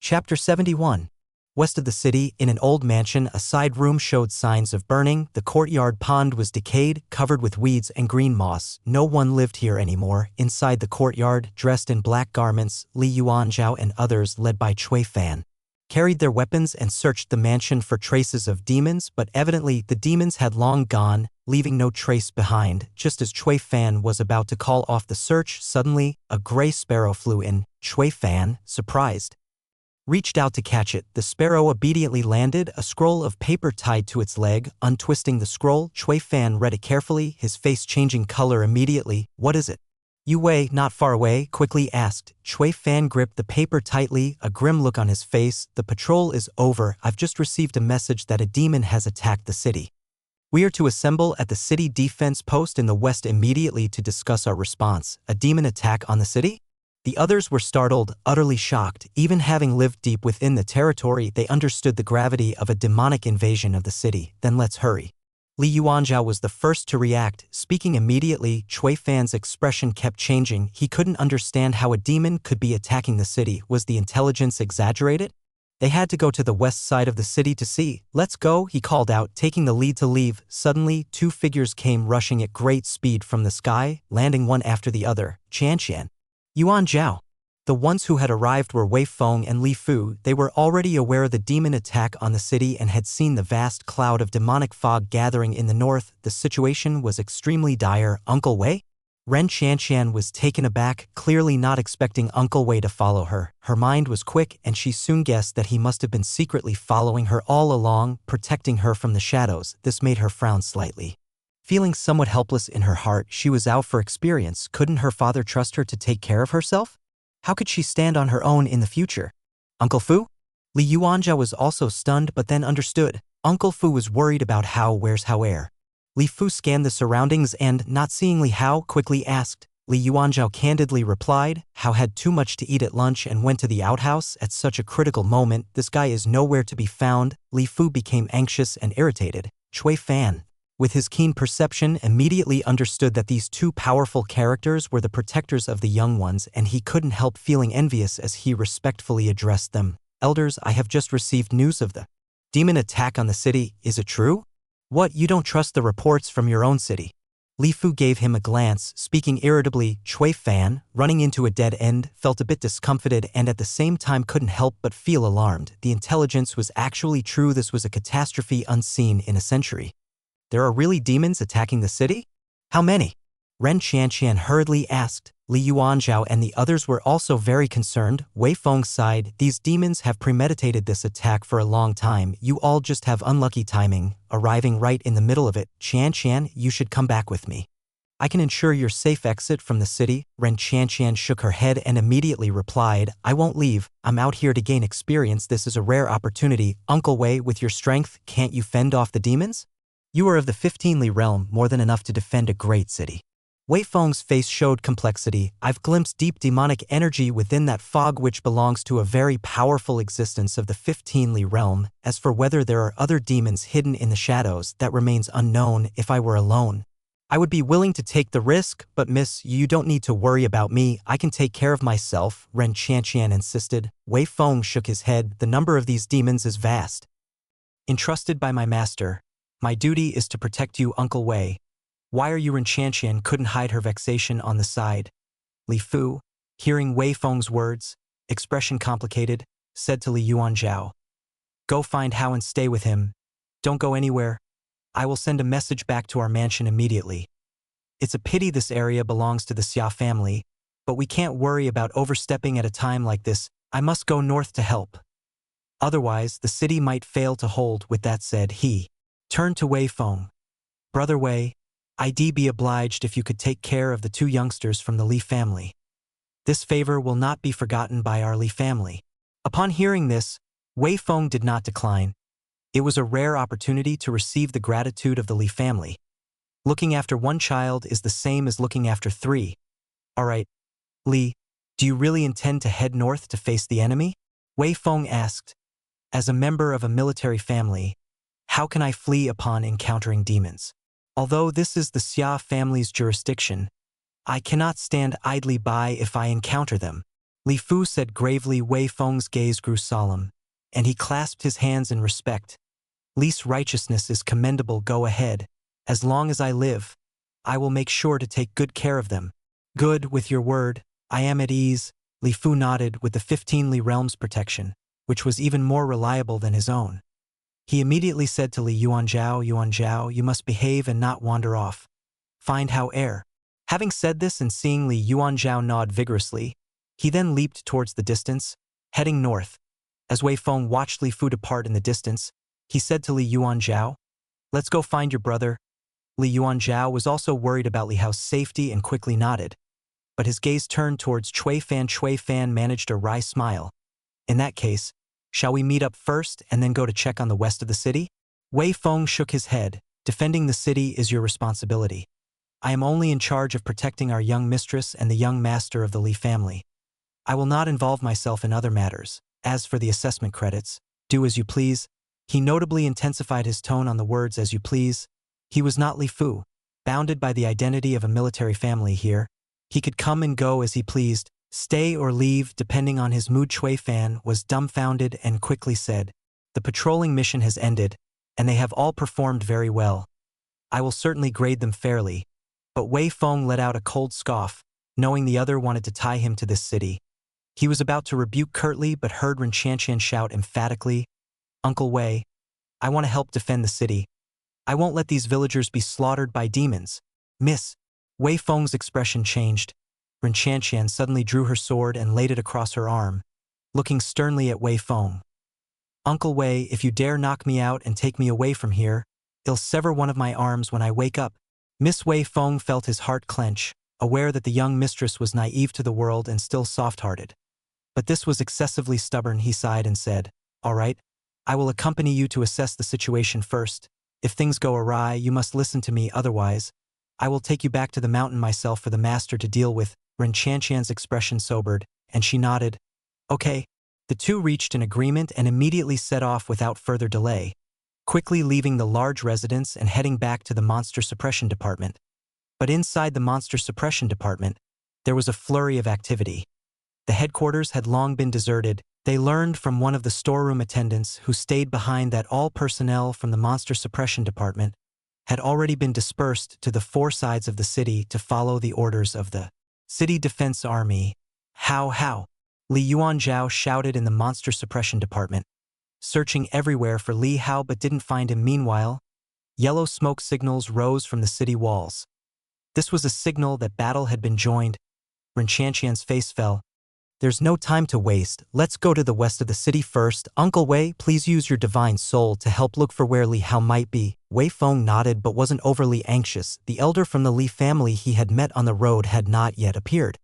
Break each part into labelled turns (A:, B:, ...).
A: Chapter 71. West of the city, in an old mansion, a side room showed signs of burning. The courtyard pond was decayed, covered with weeds and green moss. No one lived here anymore. Inside the courtyard, dressed in black garments, Li Yuanzhao and others, led by Cui Fan, carried their weapons and searched the mansion for traces of demons, but evidently the demons had long gone, leaving no trace behind. Just as Cui Fan was about to call off the search, suddenly, a gray sparrow flew in. Cui Fan, surprised, reached out to catch it. The sparrow obediently landed, a scroll of paper tied to its leg. Untwisting the scroll, Cui Fan read it carefully, his face changing color immediately. "What is it?" Yu Wei, not far away, quickly asked. Cui Fan gripped the paper tightly, a grim look on his face. "The patrol is over. I've just received a message that a demon has attacked the city. We are to assemble at the city defense post in the west immediately to discuss our response." A demon attack on the city? The others were startled, utterly shocked. Even having lived deep within the territory, they understood the gravity of a demonic invasion of the city. "Then let's hurry." Li Yuanzhao was the first to react. Speaking immediately, Cui Fan's expression kept changing. He couldn't understand how a demon could be attacking the city. Was the intelligence exaggerated? They had to go to the west side of the city to see. "Let's go," he called out, taking the lead to leave. Suddenly, two figures came rushing at great speed from the sky, landing one after the other. Qian, Yuan Zhao. The ones who had arrived were Wei Feng and Li Fu. They were already aware of the demon attack on the city and had seen the vast cloud of demonic fog gathering in the north. The situation was extremely dire. "Uncle Wei?" Ren Qian was taken aback, clearly not expecting Uncle Wei to follow her. Her mind was quick, and she soon guessed that he must have been secretly following her all along, protecting her from the shadows. This made her frown slightly. Feeling somewhat helpless in her heart, she was out for experience. Couldn't her father trust her to take care of herself? How could she stand on her own in the future? "Uncle Fu?" Li Yuanzhao was also stunned but then understood. Uncle Fu was worried about where's Hao. Li Fu scanned the surroundings and, not seeing Li Hao, quickly asked. Li Yuanzhao candidly replied, "Hao had too much to eat at lunch and went to the outhouse at such a critical moment. This guy is nowhere to be found." Li Fu became anxious and irritated. Cui Fan, with his keen perception, immediately understood that these two powerful characters were the protectors of the young ones, and he couldn't help feeling envious as he respectfully addressed them. "Elders, I have just received news of the demon attack on the city. Is it true?" "What, you don't trust the reports from your own city?" Li Fu gave him a glance, speaking irritably. Cui Fan, running into a dead end, felt a bit discomfited and at the same time couldn't help but feel alarmed. The intelligence was actually true. This was a catastrophe unseen in a century. There are really demons attacking the city? How many? Ren Qian hurriedly asked. Li Yuanzhao and the others were also very concerned. Wei Feng sighed. "These demons have premeditated this attack for a long time. You all just have unlucky timing, arriving right in the middle of it. Qian, you should come back with me. I can ensure your safe exit from the city." Ren Qian shook her head and immediately replied, "I won't leave. I'm out here to gain experience. This is a rare opportunity. Uncle Wei, with your strength, can't you fend off the demons? You are of the 15 Li realm, more than enough to defend a great city." Wei Feng's face showed complexity. "I've glimpsed deep demonic energy within that fog which belongs to a very powerful existence of the 15 Li realm. As for whether there are other demons hidden in the shadows, that remains unknown. If I were alone, I would be willing to take the risk, but miss, you don't need to worry about me. I can take care of myself," Ren Qian insisted. Wei Feng shook his head. "The number of these demons is vast. Entrusted by my master, my duty is to protect you, Uncle Wei." "Why are you?" Ren Qian couldn't hide her vexation on the side. Li Fu, hearing Wei Feng's words, expression complicated, said to Li Yuanzhao, "Go find Hao and stay with him. Don't go anywhere. I will send a message back to our mansion immediately. It's a pity this area belongs to the Xia family, but we can't worry about overstepping at a time like this. I must go north to help. Otherwise, the city might fail to hold." With that said, he turned to Wei Feng. "Brother Wei, I'd be obliged if you could take care of the two youngsters from the Li family. This favor will not be forgotten by our Li family." Upon hearing this, Wei Feng did not decline. It was a rare opportunity to receive the gratitude of the Li family. Looking after one child is the same as looking after three. "All right, Li, do you really intend to head north to face the enemy?" Wei Feng asked. "As a member of a military family, how can I flee upon encountering demons? Although this is the Xia family's jurisdiction, I cannot stand idly by if I encounter them." Li Fu said gravely. Wei Feng's gaze grew solemn, and he clasped his hands in respect. Li's righteousness is commendable. Go ahead. As long as I live, I will make sure to take good care of them. Good, with your word, I am at ease. Li Fu nodded with the 15 Li realms protection, which was even more reliable than his own. He immediately said to Li Yuanzhao, you must behave and not wander off. Find Hao heir. Having said this and seeing Li Yuanzhao nod vigorously, he then leaped towards the distance, heading north. As Wei Feng watched Li Fu depart in the distance, he said to Li Yuanzhao, let's go find your brother. Li Yuanzhao was also worried about Li Hao's safety and quickly nodded, but his gaze turned towards Cui Fan. Cui Fan managed a wry smile. In that case, shall we meet up first and then go to check on the west of the city? Wei Feng shook his head. Defending the city is your responsibility. I am only in charge of protecting our young mistress and the young master of the Li family. I will not involve myself in other matters. As for the assessment credits, do as you please. He notably intensified his tone on the words as you please. He was not Li Fu, bounded by the identity of a military family here. He could come and go as he pleased, stay or leave depending on his mood. Cui Fan was dumbfounded and quickly said, the patrolling mission has ended, and they have all performed very well. I will certainly grade them fairly. But Wei Feng let out a cold scoff, knowing the other wanted to tie him to this city. He was about to rebuke curtly but heard Ren Qianqian shout emphatically, Uncle Wei, I want to help defend the city. I won't let these villagers be slaughtered by demons. Miss. Wei Feng's expression changed. Ren Qianqian suddenly drew her sword and laid it across her arm, looking sternly at Wei Feng. Uncle Wei, if you dare knock me out and take me away from here, I'll sever one of my arms when I wake up. Miss Wei Feng felt his heart clench, aware that the young mistress was naive to the world and still soft-hearted. But this was excessively stubborn. He sighed and said, all right, I will accompany you to assess the situation first. If things go awry, you must listen to me, otherwise, I will take you back to the mountain myself for the master to deal with. Ren Qianqian's expression sobered, and she nodded. Okay. The two reached an agreement and immediately set off without further delay, quickly leaving the large residence and heading back to the Monster Suppression Department. But inside the Monster Suppression Department, there was a flurry of activity. The headquarters had long been deserted. They learned from one of the storeroom attendants who stayed behind that all personnel from the Monster Suppression Department had already been dispersed to the four sides of the city to follow the orders of the City Defense Army. How? Li Yuanzhao shouted in the Monster Suppression Department, searching everywhere for Li Hao but didn't find him. Meanwhile, yellow smoke signals rose from the city walls. This was a signal that battle had been joined. Ren Qianqian's face fell. There's no time to waste. Let's go to the west of the city first. Uncle Wei, please use your divine soul to help look for where Li Hao might be. Wei Feng nodded but wasn't overly anxious. The elder from the Li family he had met on the road had not yet appeared.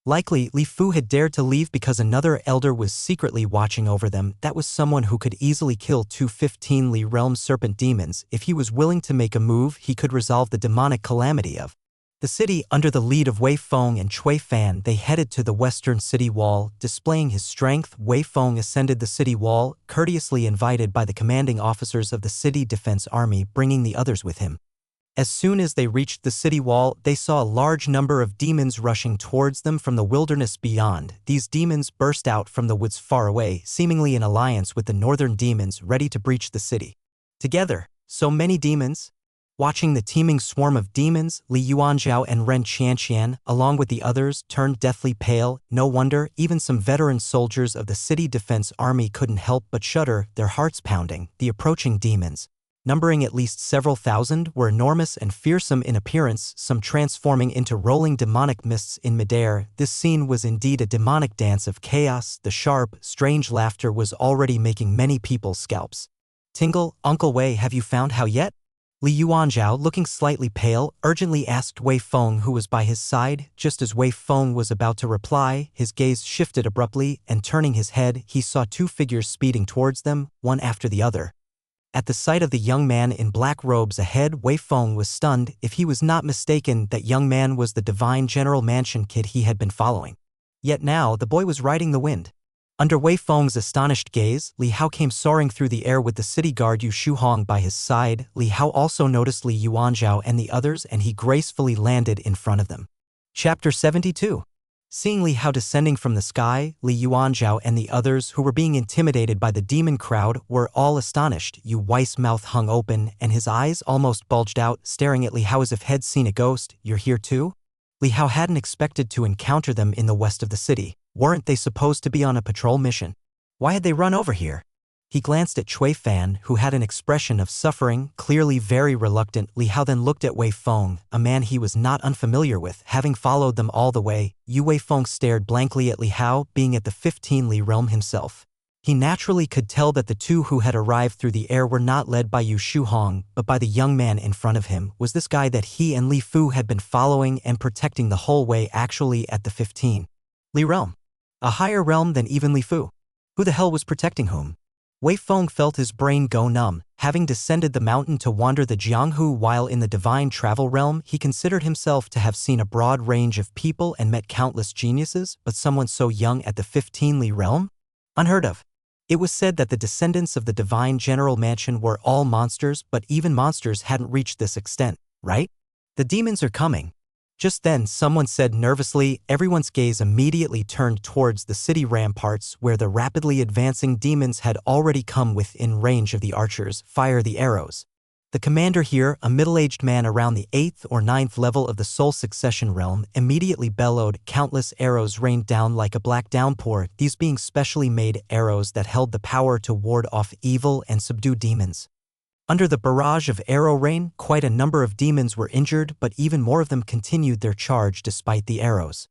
A: Likely, Li Fu had dared to leave because another elder was secretly watching over them. That was someone who could easily kill 215 Li realm serpent demons. If he was willing to make a move, he could resolve the demonic calamity of the city. Under the lead of Wei Feng and Cui Fan, they headed to the western city wall. Displaying his strength, Wei Feng ascended the city wall, courteously invited by the commanding officers of the City Defense Army, bringing the others with him. As soon as they reached the city wall, they saw a large number of demons rushing towards them from the wilderness beyond. These demons burst out from the woods far away, seemingly in alliance with the northern demons ready to breach the city. Together, so many demons. Watching the teeming swarm of demons, Li Yuanzhao and Ren Qianqian, along with the others, turned deathly pale. No wonder, even some veteran soldiers of the City Defense Army couldn't help but shudder, their hearts pounding. The approaching demons, numbering at least several thousand, were enormous and fearsome in appearance, some transforming into rolling demonic mists in midair. This scene was indeed a demonic dance of chaos. The sharp, strange laughter was already making many people's scalps tingle. Uncle Wei, have you found Hao yet? Li Yuanzhao, looking slightly pale, urgently asked Wei Feng, who was by his side. Just as Wei Feng was about to reply, his gaze shifted abruptly, and turning his head, he saw two figures speeding towards them, one after the other. At the sight of the young man in black robes ahead, Wei Feng was stunned. If he was not mistaken, that young man was the divine General Mansion kid he had been following. Yet now, the boy was riding the wind. Under Wei Feng's astonished gaze, Li Hao came soaring through the air with the city guard Yu Shuhong by his side. Li Hao also noticed Li Yuanzhao and the others, and he gracefully landed in front of them. Chapter 72. Seeing Li Hao descending from the sky, Li Yuanzhao and the others who were being intimidated by the demon crowd were all astonished. Yu Wei's mouth hung open and his eyes almost bulged out, staring at Li Hao as if he'd seen a ghost. You're here too? Li Hao hadn't expected to encounter them in the west of the city. Weren't they supposed to be on a patrol mission? Why had they run over here? He glanced at Cui Fan, who had an expression of suffering, clearly very reluctant. Li Hao then looked at Wei Feng, a man he was not unfamiliar with, having followed them all the way. Wei Feng stared blankly at Li Hao, being at the 15 Li realm himself. He naturally could tell that the two who had arrived through the air were not led by Yu Shuhong, but by the young man in front of him. Was this guy that he and Li Fu had been following and protecting the whole way actually at the 15 Li realm? A higher realm than even Li Fu? Who the hell was protecting whom? Wei Feng felt his brain go numb. Having descended the mountain to wander the Jianghu while in the divine travel realm, he considered himself to have seen a broad range of people and met countless geniuses, but someone so young at the 15 Li realm? Unheard of. It was said that the descendants of the divine general mansion were all monsters, but even monsters hadn't reached this extent, right? The demons are coming. Just then, someone said nervously. Everyone's gaze immediately turned towards the city ramparts where the rapidly advancing demons had already come within range of the archers. Fire the arrows. The commander here, a middle-aged man around the 8th or 9th level of the Soul Succession realm, immediately bellowed. Countless arrows rained down like a black downpour, these being specially made arrows that held the power to ward off evil and subdue demons. Under the barrage of arrow rain, quite a number of demons were injured, but even more of them continued their charge despite the arrows.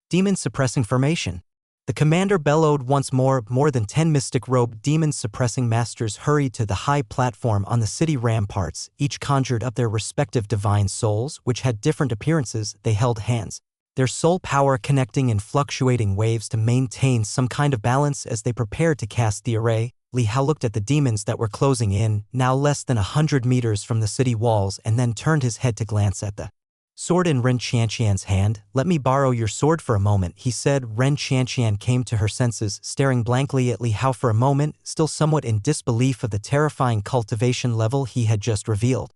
A: Demon suppressing formation. The commander bellowed once more. More than 10 mystic-robed demon-suppressing masters hurried to the high platform on the city ramparts. Each conjured up their respective divine souls, which had different appearances. They held hands, their soul power connecting in fluctuating waves to maintain some kind of balance as they prepared to cast the array. Li Hao looked at the demons that were closing in, now less than 100 meters from the city walls, and then turned his head to glance at the sword in Ren Qianqian's hand. Let me borrow your sword for a moment, he said. Ren Qianqian came to her senses, staring blankly at Li Hao for a moment, still somewhat in disbelief of the terrifying cultivation level he had just revealed.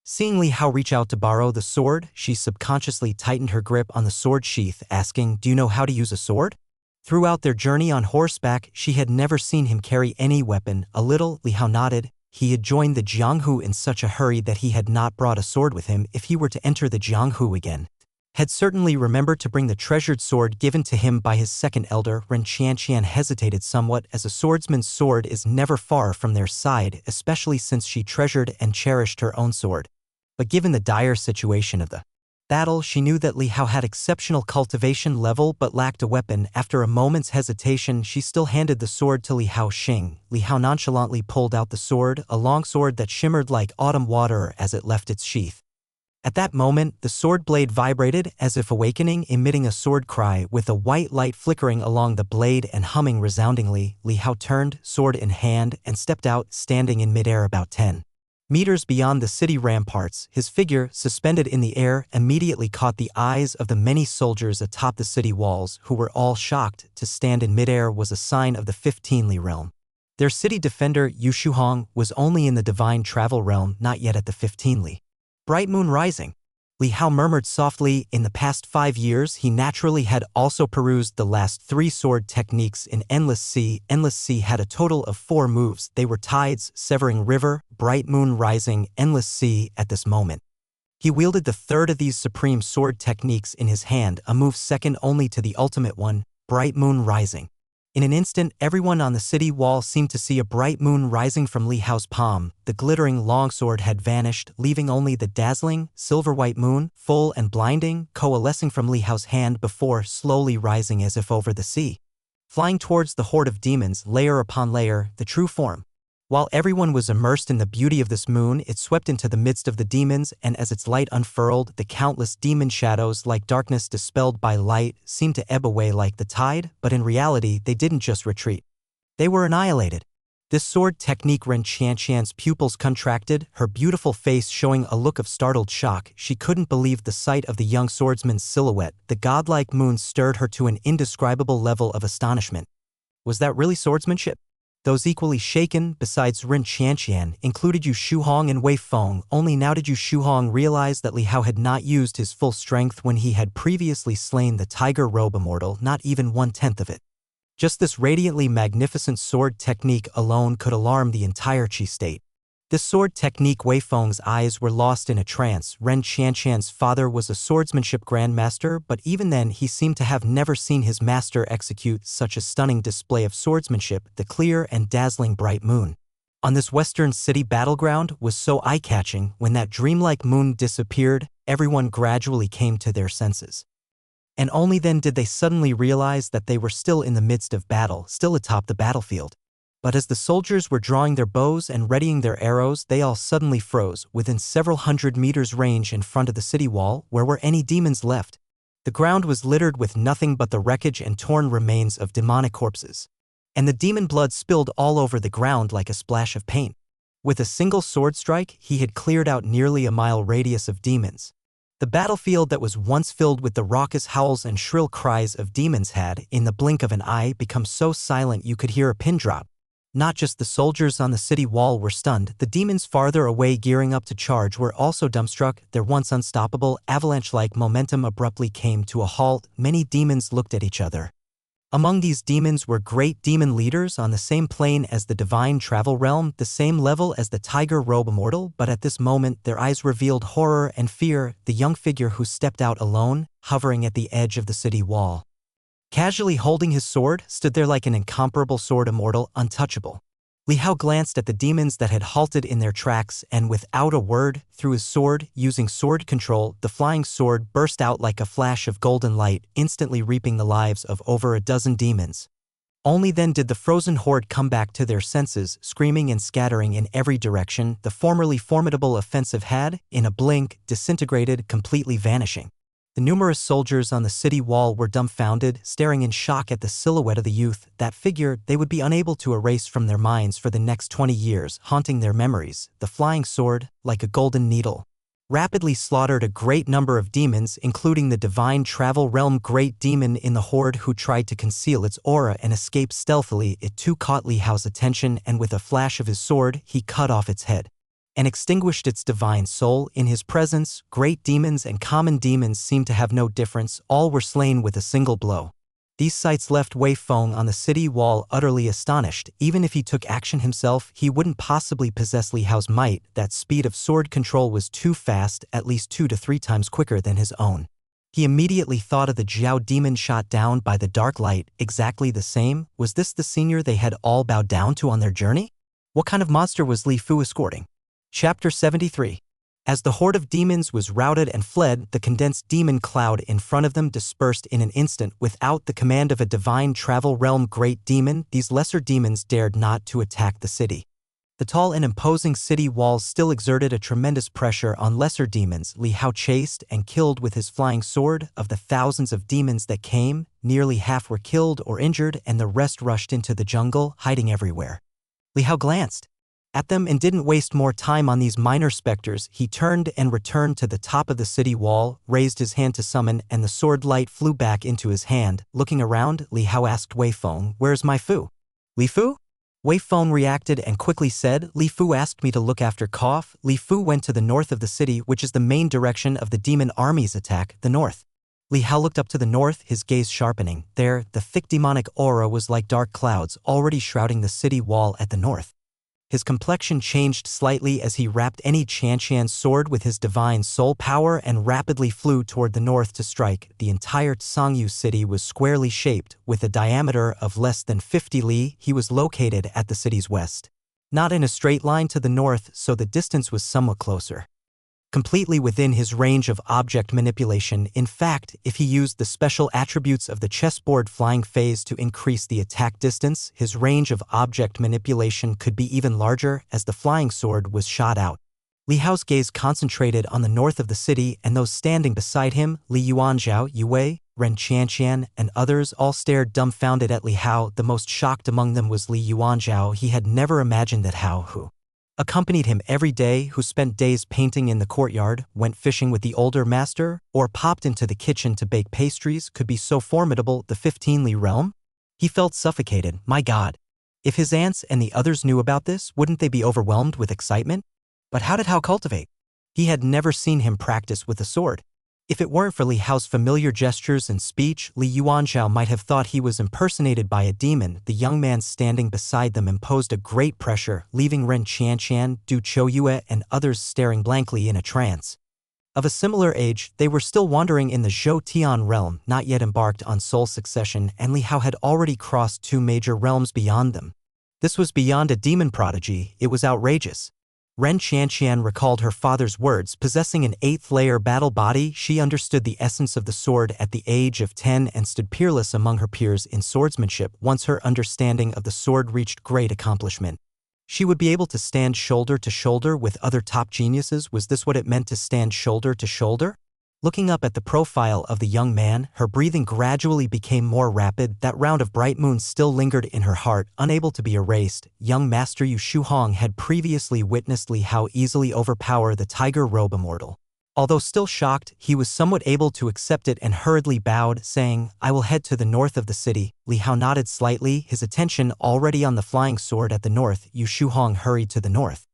A: Seeing Li Hao reach out to borrow the sword, she subconsciously tightened her grip on the sword sheath, asking, "Do you know how to use a sword?" Throughout their journey on horseback, she had never seen him carry any weapon. A little, Li Hao nodded. He had joined the Jianghu in such a hurry that he had not brought a sword with him if he were to enter the Jianghu again. Had certainly remembered to bring the treasured sword given to him by his second elder. Ren Qianqian hesitated somewhat, as a swordsman's sword is never far from their side, especially since she treasured and cherished her own sword. But given the dire situation of the battle, she knew that Li Hao had exceptional cultivation level but lacked a weapon. After a moment's hesitation, she still handed the sword to Li Hao Xing. Li Hao nonchalantly pulled out the sword, a long sword that shimmered like autumn water as it left its sheath. At that moment, the sword blade vibrated as if awakening, emitting a sword cry with a white light flickering along the blade and humming resoundingly. Li Hao turned, sword in hand, and stepped out, standing in midair about 10 meters beyond the city ramparts. His figure, suspended in the air, immediately caught the eyes of the many soldiers atop the city walls, who were all shocked. To stand in midair was a sign of the 15 Li realm. Their city defender, Yu Shuhong, was only in the divine travel realm, not yet at the 15 Li. Bright moon rising. Li Hao murmured softly. In the past 5 years, he naturally had also perused the last 3 sword techniques in Endless Sea. Endless Sea had a total of 4 moves. They were Tides, Severing River, Bright Moon Rising, Endless Sea. At this moment, he wielded the third of these supreme sword techniques in his hand, a move second only to the ultimate one, Bright Moon Rising. In an instant, everyone on the city wall seemed to see a bright moon rising from Li Hao's palm. The glittering longsword had vanished, leaving only the dazzling, silver-white moon, full and blinding, coalescing from Li Hao's hand before slowly rising as if over the sea. Flying towards the horde of demons, layer upon layer, the true form. While everyone was immersed in the beauty of this moon, it swept into the midst of the demons, and as its light unfurled, the countless demon shadows, like darkness dispelled by light, seemed to ebb away like the tide, but in reality, they didn't just retreat. They were annihilated. This sword technique, Ren Qianqian's pupils contracted, her beautiful face showing a look of startled shock. She couldn't believe the sight of the young swordsman's silhouette. The godlike moon stirred her to an indescribable level of astonishment. Was that really swordsmanship? Those equally shaken, besides Ren Qianqian, included Yu Shuhong and Wei Feng. Only now did Yu Shuhong realize that Li Hao had not used his full strength when he had previously slain the tiger robe immortal, not even 1/10 of it. Just this radiantly magnificent sword technique alone could alarm the entire Qi state. This sword technique, Wei Feng's eyes were lost in a trance. Ren Qianqian's father was a swordsmanship grandmaster, but even then he seemed to have never seen his master execute such a stunning display of swordsmanship. The clear and dazzling bright moon on this western city battleground was so eye-catching. When that dreamlike moon disappeared, everyone gradually came to their senses. And only then did they suddenly realize that they were still in the midst of battle, still atop the battlefield. But as the soldiers were drawing their bows and readying their arrows, they all suddenly froze, within several hundred meters range in front of the city wall. Where were any demons left? The ground was littered with nothing but the wreckage and torn remains of demonic corpses. And the demon blood spilled all over the ground like a splash of paint. With a single sword strike, he had cleared out nearly a mile radius of demons. The battlefield that was once filled with the raucous howls and shrill cries of demons had, in the blink of an eye, become so silent you could hear a pin drop. Not just the soldiers on the city wall were stunned, the demons farther away gearing up to charge were also dumbstruck. Their once unstoppable, avalanche-like momentum abruptly came to a halt. Many demons looked at each other. Among these demons were great demon leaders on the same plane as the divine travel realm, the same level as the tiger robe immortal, but at this moment their eyes revealed horror and fear. The young figure who stepped out alone, hovering at the edge of the city wall, casually holding his sword, stood there like an incomparable sword immortal, untouchable. Li Hao glanced at the demons that had halted in their tracks and without a word, threw his sword. Using sword control, the flying sword burst out like a flash of golden light, instantly reaping the lives of over a dozen demons. Only then did the frozen horde come back to their senses, screaming and scattering in every direction. The formerly formidable offensive had, in a blink, disintegrated, completely vanishing. The numerous soldiers on the city wall were dumbfounded, staring in shock at the silhouette of the youth, that figure they would be unable to erase from their minds for the next 20 years, haunting their memories. The flying sword, like a golden needle, rapidly slaughtered a great number of demons, including the divine travel realm great demon in the horde who tried to conceal its aura and escape stealthily. It too caught Li Hao's attention, and with a flash of his sword, he cut off its head and extinguished its divine soul. In his presence, great demons and common demons seemed to have no difference. All were slain with a single blow. These sights left Wei Feng on the city wall utterly astonished. Even if he took action himself, he wouldn't possibly possess Li Hao's might. That speed of sword control was too fast, at least 2 to 3 times quicker than his own. He immediately thought of the Jiao demon shot down by the dark light. Exactly the same? Was this the senior they had all bowed down to on their journey? What kind of monster was Li Fu escorting? Chapter 73. As the horde of demons was routed and fled, the condensed demon cloud in front of them dispersed in an instant. Without the command of a divine travel realm great demon, these lesser demons dared not to attack the city. The tall and imposing city walls still exerted a tremendous pressure on lesser demons. Li Hao chased and killed with his flying sword. Of the thousands of demons that came, nearly half were killed or injured, and the rest rushed into the jungle, hiding everywhere. Li Hao glanced at them and didn't waste more time on these minor specters. He turned and returned to the top of the city wall, raised his hand to summon, and the sword light flew back into his hand. Looking around, Li Hao asked Wei Feng, "Where's my Fu?" "Li Fu?" Wei Feng reacted and quickly said, "Li Fu asked me to look after Kof." Li Fu went to the north of the city, which is the main direction of the demon army's attack, the north. Li Hao looked up to the north, his gaze sharpening. There, the thick demonic aura was like dark clouds, already shrouding the city wall at the north. His complexion changed slightly as he wrapped any Qianqian's sword with his divine soul power and rapidly flew toward the north to strike. The entire Tsangyu city was squarely shaped, with a diameter of less than 50 li. He was located at the city's west, not in a straight line to the north, so the distance was somewhat closer. Completely within his range of object manipulation. In fact, if he used the special attributes of the chessboard flying phase to increase the attack distance, his range of object manipulation could be even larger. As the flying sword was shot out, Li Hao's gaze concentrated on the north of the city, and those standing beside him, Li Yuanzhao, Yu Wei, Ren Qianqian, and others all stared dumbfounded at Li Hao. The most shocked among them was Li Yuanzhao. He had never imagined that Hao, who accompanied him every day, who spent days painting in the courtyard, went fishing with the older master, or popped into the kitchen to bake pastries, could be so formidable. The 15 li realm? He felt suffocated. My God. If his aunts and the others knew about this, wouldn't they be overwhelmed with excitement? But how did Hao cultivate? He had never seen him practice with a sword. If it weren't for Li Hao's familiar gestures and speech, Li Yuanzhao might have thought he was impersonated by a demon. The young man standing beside them imposed a great pressure, leaving Ren Qianqian, Du Chouyue, and others staring blankly in a trance. Of a similar age, they were still wandering in the Zhou Tian realm, not yet embarked on soul succession, and Li Hao had already crossed 2 major realms beyond them. This was beyond a demon prodigy, it was outrageous. Ren Qianqian recalled her father's words. Possessing an 8th-layer battle body, she understood the essence of the sword at the age of 10 and stood peerless among her peers in swordsmanship. Once her understanding of the sword reached great accomplishment, she would be able to stand shoulder to shoulder with other top geniuses. Was this what it meant to stand shoulder to shoulder? Looking up at the profile of the young man, her breathing gradually became more rapid. That round of bright moon still lingered in her heart, unable to be erased. Young Master Yu Shuhong had previously witnessed Li Hao easily overpower the Tiger Robe Immortal. Although still shocked, he was somewhat able to accept it and hurriedly bowed, saying, "I will head to the north of the city." Li Hao nodded slightly, his attention already on the flying sword at the north. Yu Shuhong hurried to the north.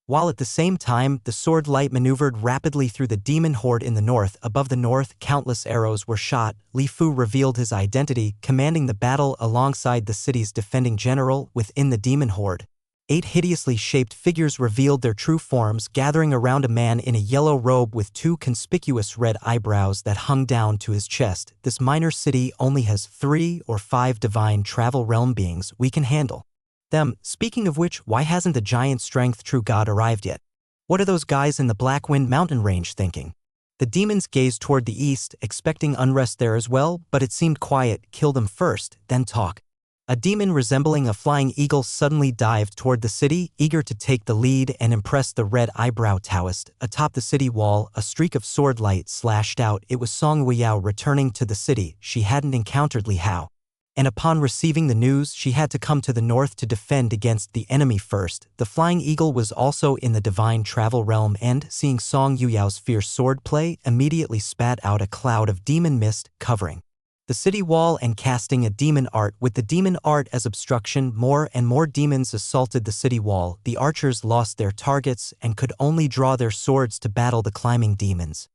A: While at the same time, the sword light maneuvered rapidly through the demon horde in the north. Above the north, countless arrows were shot. Li Fu revealed his identity, commanding the battle alongside the city's defending general. Within the demon horde, 8 hideously shaped figures revealed their true forms, gathering around a man in a yellow robe with 2 conspicuous red eyebrows that hung down to his chest. This minor city only has 3 or 5 divine travel realm beings. We can handle them. Speaking of which, why hasn't the giant strength true god arrived yet? What are those guys in the Blackwind mountain range thinking? The demons gazed toward the east, expecting unrest there as well, but it seemed quiet. Kill them first, then talk. A demon resembling a flying eagle suddenly dived toward the city, eager to take the lead and impress the red eyebrow Taoist. Atop the city wall, a streak of sword light slashed out. It was Song Weiyao returning to the city. She hadn't encountered Li Hao, and upon receiving the news, she had to come to the north to defend against the enemy first. The flying eagle was also in the divine travel realm and, seeing Song Yuyao's fierce swordplay, immediately spat out a cloud of demon mist, covering the city wall and casting a demon art. With the demon art as obstruction, more and more demons assaulted the city wall. The archers lost their targets and could only draw their swords to battle the climbing demons.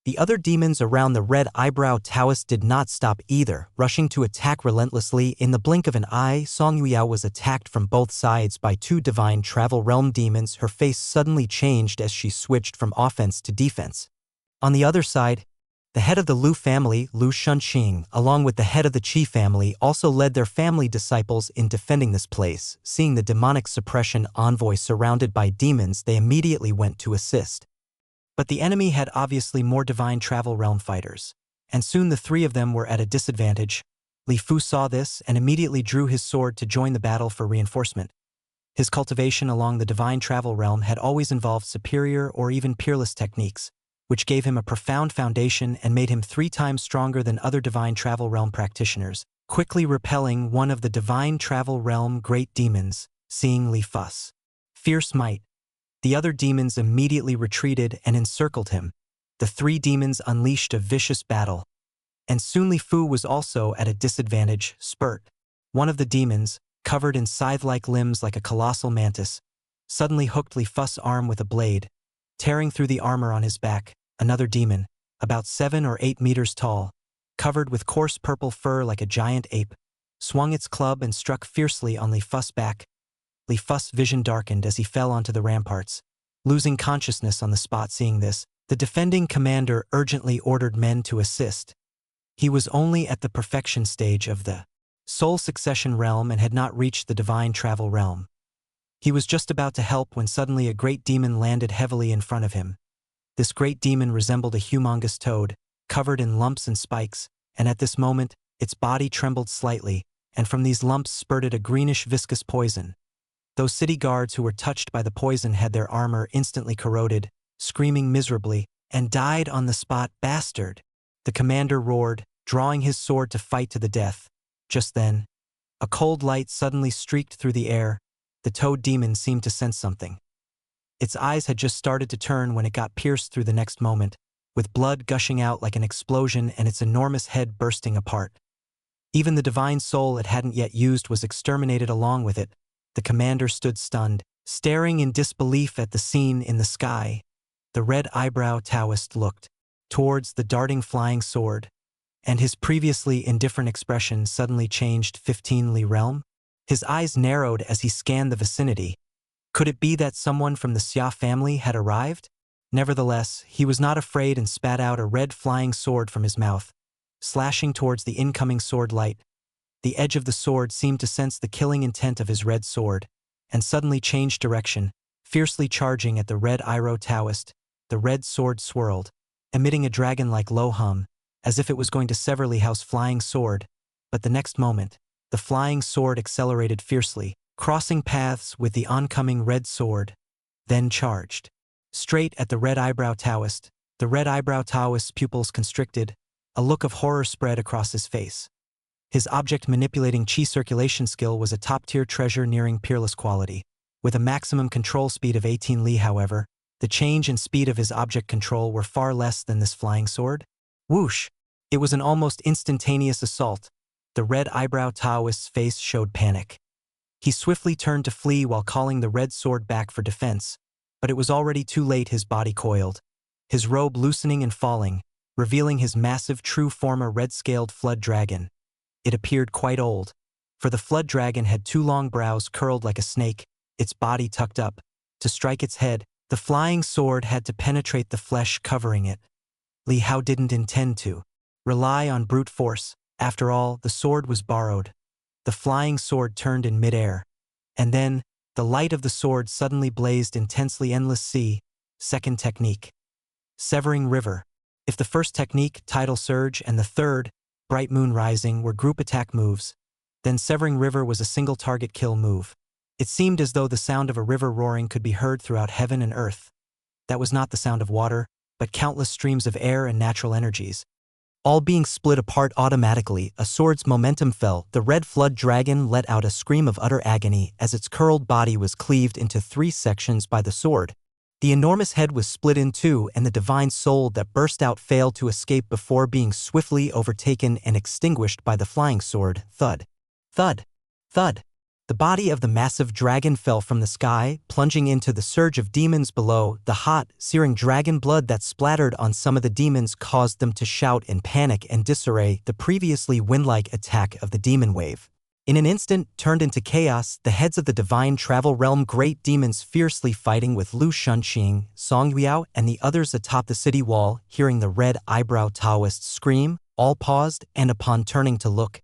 A: The other demons around the red eyebrow Taoist did not stop either, rushing to attack relentlessly. In the blink of an eye, Song Yuyao was attacked from both sides by 2 divine travel realm demons. Her face suddenly changed as she switched from offense to defense. On the other side, the head of the Lu family, Lu Shunqing, along with the head of the Qi family, also led their family disciples in defending this place. Seeing the demonic suppression envoy surrounded by demons, they immediately went to assist. But the enemy had obviously more divine travel realm fighters, and soon the 3 of them were at a disadvantage. Li Fu saw this and immediately drew his sword to join the battle for reinforcement. His cultivation along the divine travel realm had always involved superior or even peerless techniques, which gave him a profound foundation and made him 3 times stronger than other divine travel realm practitioners. Quickly repelling one of the divine travel realm great demons, seeing Li Fu's fierce might, the other demons immediately retreated and encircled him. The 3 demons unleashed a vicious battle, and soon Li Fu was also at a disadvantage. Spurt, one of the demons, covered in scythe-like limbs like a colossal mantis, suddenly hooked Li Fu's arm with a blade, tearing through the armor on his back. Another demon, about 7 or 8 meters tall, covered with coarse purple fur like a giant ape, swung its club and struck fiercely on Li Fu's back. Li Fu's vision darkened as he fell onto the ramparts, losing consciousness on the spot. Seeing this, the defending commander urgently ordered men to assist. He was only at the perfection stage of the soul succession realm and had not reached the divine travel realm. He was just about to help when suddenly a great demon landed heavily in front of him. This great demon resembled a humongous toad, covered in lumps and spikes, and at this moment, its body trembled slightly, and from these lumps spurted a greenish viscous poison. Those city guards who were touched by the poison had their armor instantly corroded, screaming miserably, and died on the spot. Bastard! The commander roared, drawing his sword to fight to the death. Just then, a cold light suddenly streaked through the air. The toad demon seemed to sense something. Its eyes had just started to turn when it got pierced through the next moment, with blood gushing out like an explosion and its enormous head bursting apart. Even the divine soul it hadn't yet used was exterminated along with it. The commander stood stunned, staring in disbelief at the scene in the sky. The red-eyebrow Taoist looked towards the darting flying sword, and his previously indifferent expression suddenly changed 15 Li realm. His eyes narrowed as he scanned the vicinity. Could it be that someone from the Xia family had arrived? Nevertheless, he was not afraid and spat out a red flying sword from his mouth, slashing towards the incoming sword light. The edge of the sword seemed to sense the killing intent of his red sword, and suddenly changed direction, fiercely charging at the red-eyebrow Taoist. The red sword swirled, emitting a dragon-like low hum, as if it was going to sever Li Hao's flying sword. But the next moment, the flying sword accelerated fiercely, crossing paths with the oncoming red sword, then charged straight at the red-eyebrow Taoist. The red-eyebrow Taoist's pupils constricted, a look of horror spread across his face. His object-manipulating chi circulation skill was a top-tier treasure nearing peerless quality. With a maximum control speed of 18 Li, however, the change and speed of his object control were far less than this flying sword. Whoosh! It was an almost instantaneous assault. The red-eyebrow Taoist's face showed panic. He swiftly turned to flee while calling the red sword back for defense, but it was already too late. His body coiled, his robe loosening and falling, revealing his massive true form, a red-scaled flood dragon. It appeared quite old, for the flood dragon had 2 long brows curled like a snake, its body tucked up. To strike its head, the flying sword had to penetrate the flesh covering it. Li Hao didn't intend to rely on brute force. After all, the sword was borrowed. The flying sword turned in midair, and then the light of the sword suddenly blazed intensely. Endless sea. Second technique. Severing River. If the first technique, Tidal Surge, and the third, Bright Moon Rising, were group attack moves, then Severing River was a single target kill move. It seemed as though the sound of a river roaring could be heard throughout heaven and earth. That was not the sound of water, but countless streams of air and natural energies, all being split apart automatically. A sword's momentum fell. The red flood dragon let out a scream of utter agony as its curled body was cleaved into 3 sections by the sword. The enormous head was split in 2, and the divine soul that burst out failed to escape before being swiftly overtaken and extinguished by the flying sword. Thud. Thud. Thud. The body of the massive dragon fell from the sky, plunging into the surge of demons below. The hot, searing dragon blood that splattered on some of the demons caused them to shout in panic and disarray. The previously wind-like attack of the demon wave, in an instant, turned into chaos. The heads of the divine travel realm great demons fiercely fighting with Lu Shunqing, Song Yuao, and the others atop the city wall. Hearing the red-eyebrow Taoist scream, all paused, and upon turning to look,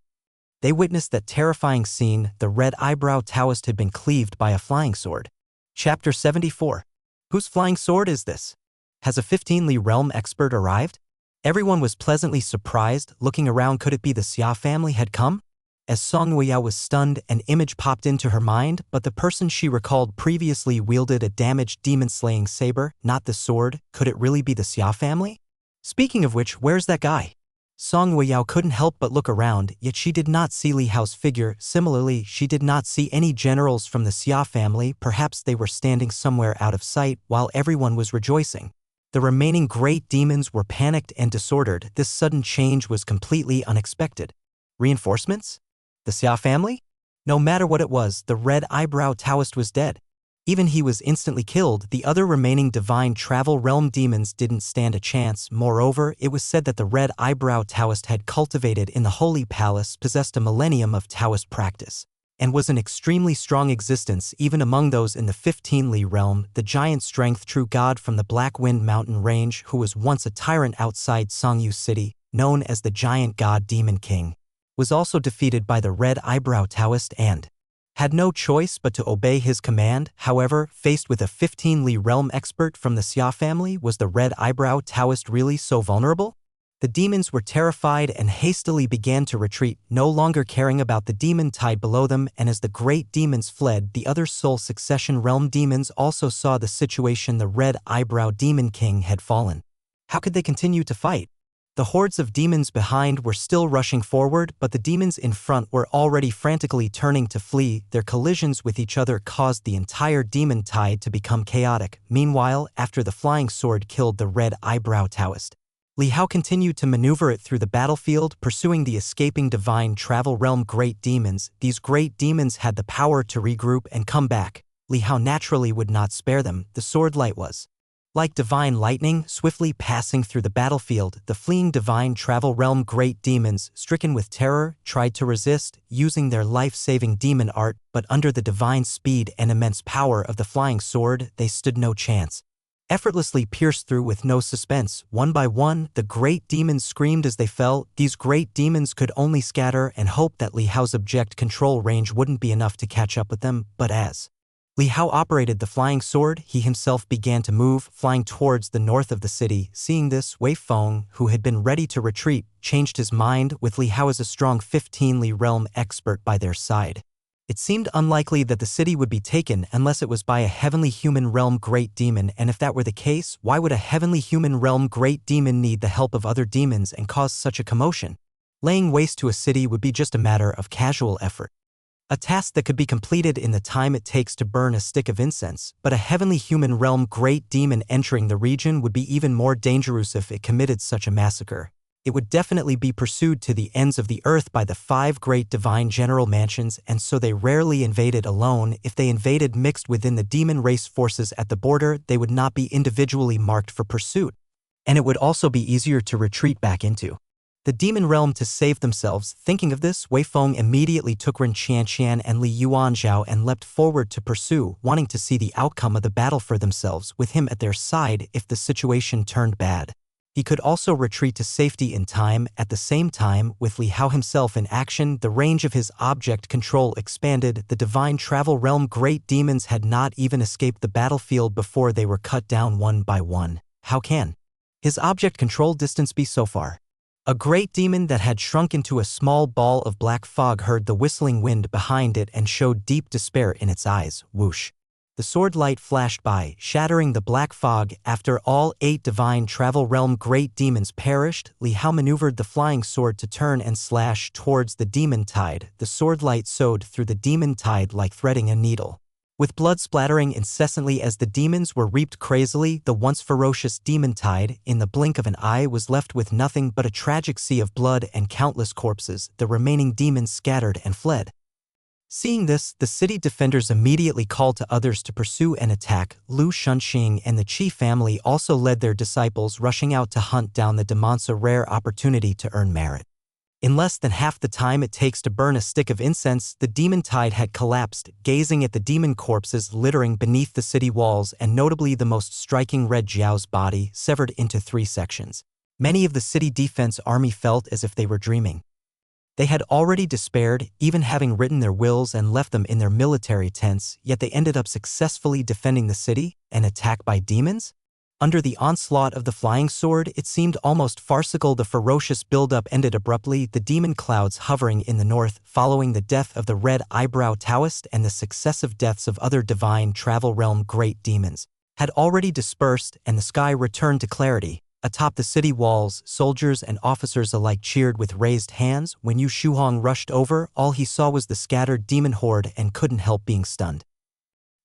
A: they witnessed that terrifying scene. The red-eyebrow Taoist had been cleaved by a flying sword. Chapter 74. Whose flying sword is this? Has a 15 Li realm expert arrived? Everyone was pleasantly surprised. Looking around, could it be the Xia family had come? As Song Weiyao was stunned, an image popped into her mind, but the person she recalled previously wielded a damaged demon-slaying saber, not the sword. Could it really be the Xia family? Speaking of which, where's that guy? Song Weiyao couldn't help but look around, yet she did not see Li Hao's figure. Similarly, she did not see any generals from the Xia family. Perhaps they were standing somewhere out of sight while everyone was rejoicing. The remaining great demons were panicked and disordered. This sudden change was completely unexpected. Reinforcements? The Xia family? No matter what it was, the red-eyebrow Taoist was dead. Even he was instantly killed. The other remaining divine travel realm demons didn't stand a chance. Moreover, it was said that the red-eyebrow Taoist had cultivated in the Holy Palace, possessed a millennium of Taoist practice, and was an extremely strong existence even among those in the 15 Li realm. The giant strength true god from the Black Wind Mountain range, who was once a tyrant outside Songyu City, known as the Giant God Demon King, was also defeated by the red-eyebrow Taoist and had no choice but to obey his command. However, faced with a 15 Li realm expert from the Xia family, was the red-eyebrow Taoist really so vulnerable? The demons were terrified and hastily began to retreat, no longer caring about the demon tide below them. And as the great demons fled, the other soul succession realm demons also saw the situation. The red-eyebrow demon king had fallen. How could they continue to fight? The hordes of demons behind were still rushing forward, but the demons in front were already frantically turning to flee. Their collisions with each other caused the entire demon tide to become chaotic. Meanwhile, after the flying sword killed the red-eyebrow Taoist, Li Hao continued to maneuver it through the battlefield, pursuing the escaping divine travel realm great demons. These great demons had the power to regroup and come back. Li Hao naturally would not spare them. The sword light was like divine lightning, swiftly passing through the battlefield. The fleeing divine travel realm great demons, stricken with terror, tried to resist, using their life-saving demon art, but under the divine speed and immense power of the flying sword, they stood no chance. Effortlessly pierced through with no suspense, one by one, the great demons screamed as they fell. These great demons could only scatter and hope that Li Hao's object control range wouldn't be enough to catch up with them, but as Li Hao operated the flying sword, he himself began to move, flying towards the north of the city. Seeing this, Wei Feng, who had been ready to retreat, changed his mind, with Li Hao as a strong 15-Li realm expert by their side. It seemed unlikely that the city would be taken unless it was by a heavenly human realm great demon, and if that were the case, why would a heavenly human realm great demon need the help of other demons and cause such a commotion? Laying waste to a city would be just a matter of casual effort. A task that could be completed in the time it takes to burn a stick of incense, but a heavenly human realm great demon entering the region would be even more dangerous if it committed such a massacre. It would definitely be pursued to the ends of the earth by the 5 great divine general mansions, and so they rarely invaded alone. If they invaded mixed within the demon race forces at the border, they would not be individually marked for pursuit, and it would also be easier to retreat back into the demon realm to save themselves. Thinking of this, Wei Feng immediately took Ren Qianqian and Li Yuanzhao and leapt forward to pursue, wanting to see the outcome of the battle for themselves with him at their side if the situation turned bad. He could also retreat to safety in time. At the same time, with Li Hao himself in action, the range of his object control expanded. The divine travel realm great demons had not even escaped the battlefield before they were cut down one by one. How can his object control distance be so far? A great demon that had shrunk into a small ball of black fog heard the whistling wind behind it and showed deep despair in its eyes. Whoosh! The sword light flashed by, shattering the black fog. After all 8 divine travel realm great demons perished, Li Hao maneuvered the flying sword to turn and slash towards the demon tide. The sword light sewed through the demon tide like threading a needle, with blood splattering incessantly as the demons were reaped crazily. The once ferocious demon tide, in the blink of an eye, was left with nothing but a tragic sea of blood and countless corpses. The remaining demons scattered and fled. Seeing this, the city defenders immediately called to others to pursue and attack. Lu Shunxing and the Qi family also led their disciples, rushing out to hunt down the demons, a rare opportunity to earn merit. In less than half the time it takes to burn a stick of incense, the demon tide had collapsed. Gazing at the demon corpses littering beneath the city walls, and notably the most striking, Red Jiao's body, severed into 3 sections, many of the city defense army felt as if they were dreaming. They had already despaired, even having written their wills and left them in their military tents, yet they ended up successfully defending the city. An attack by demons? Under the onslaught of the flying sword, it seemed almost farcical. The ferocious buildup ended abruptly. The demon clouds hovering in the north, following the death of the Red Eyebrow Taoist and the successive deaths of other divine travel realm great demons, had already dispersed, and the sky returned to clarity. Atop the city walls, soldiers and officers alike cheered with raised hands. When Yu Shuhong rushed over, all he saw was the scattered demon horde and couldn't help being stunned.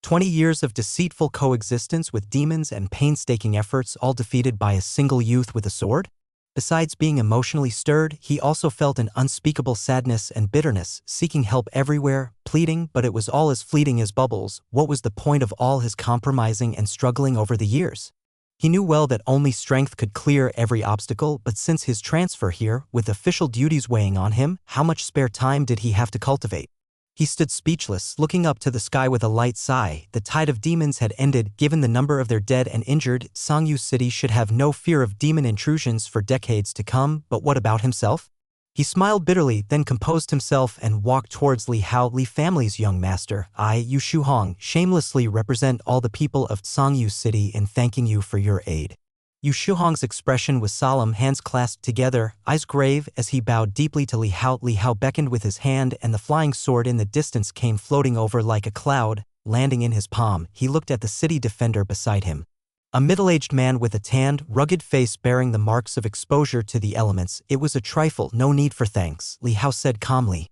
A: 20 years of deceitful coexistence with demons and painstaking efforts, all defeated by a single youth with a sword? Besides being emotionally stirred, he also felt an unspeakable sadness and bitterness, seeking help everywhere, pleading, but it was all as fleeting as bubbles. What was the point of all his compromising and struggling over the years? He knew well that only strength could clear every obstacle, but since his transfer here, with official duties weighing on him, how much spare time did he have to cultivate? He stood speechless, looking up to the sky with a light sigh. The tide of demons had ended. Given the number of their dead and injured, Sangyu City should have no fear of demon intrusions for decades to come. But what about himself? He smiled bitterly, then composed himself and walked towards Li Hao. Li family's young master, I, Yu Shuhong, shamelessly represent all the people of Sangyu City in thanking you for your aid. Yu Shuhong's expression was solemn, hands clasped together, eyes grave, as he bowed deeply to Li Hao. Li Hao beckoned with his hand, and the flying sword in the distance came floating over like a cloud, landing in his palm. He looked at the city defender beside him, a middle-aged man with a tanned, rugged face bearing the marks of exposure to the elements. It was a trifle, no need for thanks, Li Hao said calmly.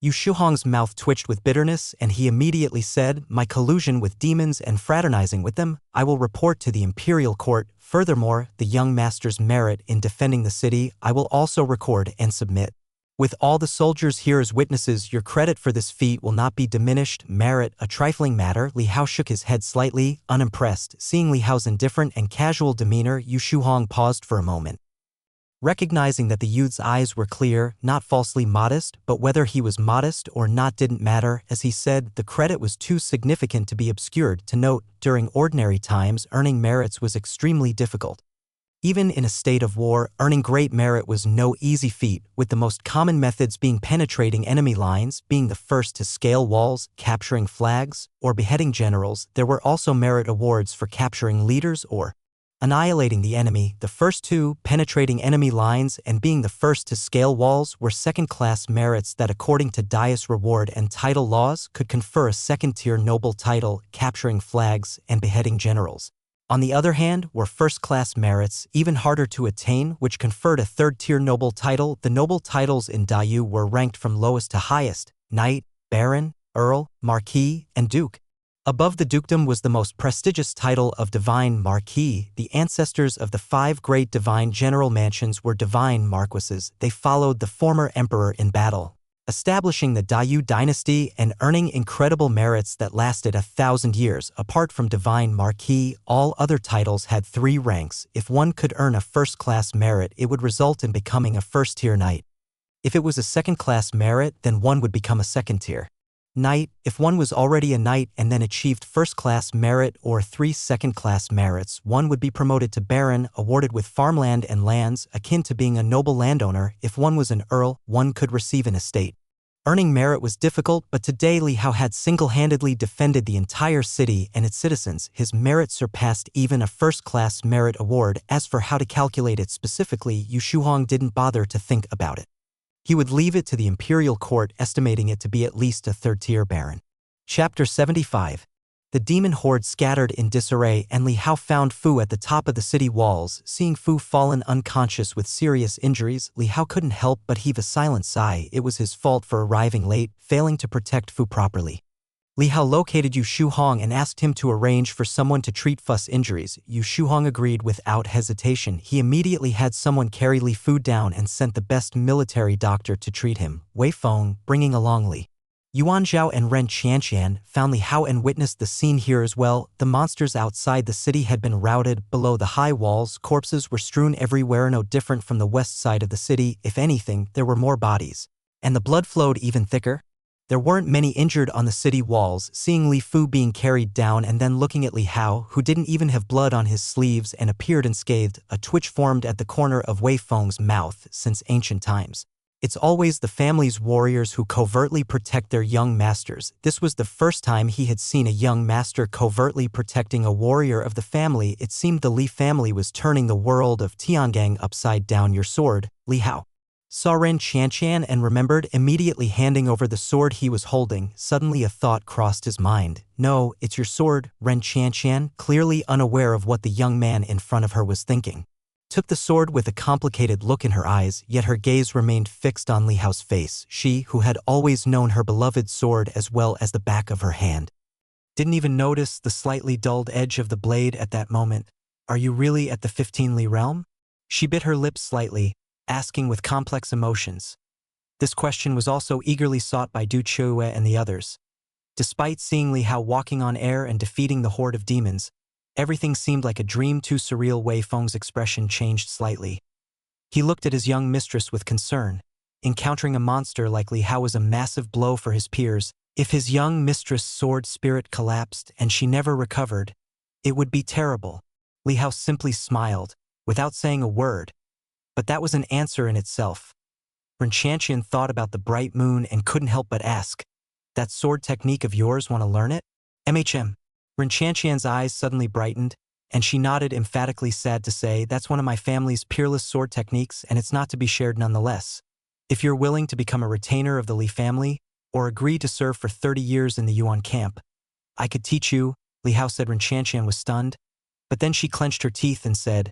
A: Yu Shuhong's mouth twitched with bitterness, and he immediately said, "My collusion with demons and fraternizing with them, I will report to the imperial court. Furthermore, the young master's merit in defending the city, I will also record and submit. With all the soldiers here as witnesses, your credit for this feat will not be diminished. Merit, a trifling matter." Li Hao shook his head slightly, unimpressed. Seeing Li Hao's indifferent and casual demeanor, Yu Shuhong paused for a moment. Recognizing that the youth's eyes were clear, not falsely modest, but whether he was modest or not didn't matter, as he said, the credit was too significant to be obscured. To note, during ordinary times, earning merits was extremely difficult. Even in a state of war, earning great merit was no easy feat, with the most common methods being penetrating enemy lines, being the first to scale walls, capturing flags, or beheading generals. There were also merit awards for capturing leaders or annihilating the enemy. The first two, penetrating enemy lines and being the first to scale walls, were second-class merits that, according to Dais reward and title laws, could confer a second-tier noble title, capturing flags and beheading generals. On the other hand, were first-class merits, even harder to attain, which conferred a third-tier noble title. The noble titles in Dayu were ranked from lowest to highest: Knight, Baron, Earl, Marquis, and Duke. Above the dukedom was the most prestigious title of Divine Marquis. The ancestors of the 5 great divine general mansions were divine marquises. They followed the former emperor in battle, establishing the Dayu dynasty and earning incredible merits that lasted 1,000 years. Apart from Divine Marquis, all other titles had 3 ranks. If one could earn a first-class merit, it would result in becoming a first-tier knight. If it was a second-class merit, then one would become a second-tier knight. If one was already a knight and then achieved first-class merit or 3 second-class merits, one would be promoted to baron, awarded with farmland and lands, akin to being a noble landowner. If one was an earl, one could receive an estate. Earning merit was difficult, but today Li Hao had single-handedly defended the entire city and its citizens. His merit surpassed even a first-class merit award. As for how to calculate it specifically, Yu Shuhong didn't bother to think about it. He would leave it to the imperial court, estimating it to be at least a third-tier baron. Chapter 75. The demon horde scattered in disarray, and Li Hao found Fu at the top of the city walls. Seeing Fu fallen unconscious with serious injuries, Li Hao couldn't help but heave a silent sigh. It was his fault for arriving late, failing to protect Fu properly. Li Hao located Yu Shuhong and asked him to arrange for someone to treat Fu's injuries. Yu Shuhong agreed without hesitation. He immediately had someone carry Li Fu down and sent the best military doctor to treat him, Wei Feng, bringing along Li Yuanzhao and Ren Qianqian, found Li Hao and witnessed the scene here as well. The monsters outside the city had been routed. Below the high walls, corpses were strewn everywhere, no different from the west side of the city. If anything, there were more bodies, and the blood flowed even thicker. There weren't many injured on the city walls. Seeing Li Fu being carried down and then looking at Li Hao, who didn't even have blood on his sleeves and appeared unscathed, a twitch formed at the corner of Wei Feng's mouth. Since ancient times, it's always the family's warriors who covertly protect their young masters. This was the first time he had seen a young master covertly protecting a warrior of the family. It seemed the Li family was turning the world of Tiangang upside down. "Your sword," Li Hao saw Ren Qianqian and remembered, immediately handing over the sword he was holding. Suddenly a thought crossed his mind. "No, it's your sword." Ren Qianqian, clearly unaware of what the young man in front of her was thinking, took the sword with a complicated look in her eyes, yet her gaze remained fixed on Li Hao's face. She, who had always known her beloved sword as well as the back of her hand, didn't even notice the slightly dulled edge of the blade at that moment. "Are you really at the 15 Li realm?" She bit her lips slightly, asking with complex emotions. This question was also eagerly sought by Du Chue and the others. Despite seeing Li Hao walking on air and defeating the horde of demons, everything seemed like a dream. Too surreal. Wei Feng's expression changed slightly. He looked at his young mistress with concern. Encountering a monster like Li Hao was a massive blow for his peers. If his young mistress' sword spirit collapsed and she never recovered, it would be terrible. Li Hao simply smiled, without saying a word. But that was an answer in itself. Ren Qianqian thought about the bright moon and couldn't help but ask, "That sword technique of yours, want to learn it?" "MHM. Ren Qianqian's eyes suddenly brightened, and she nodded emphatically, sad to say, "That's one of my family's peerless sword techniques, and it's not to be shared nonetheless. If you're willing to become a retainer of the Li family, or agree to serve for 30 years in the Yuan camp, I could teach you." Li Hao said. Ren Qianqian was stunned, but then she clenched her teeth and said,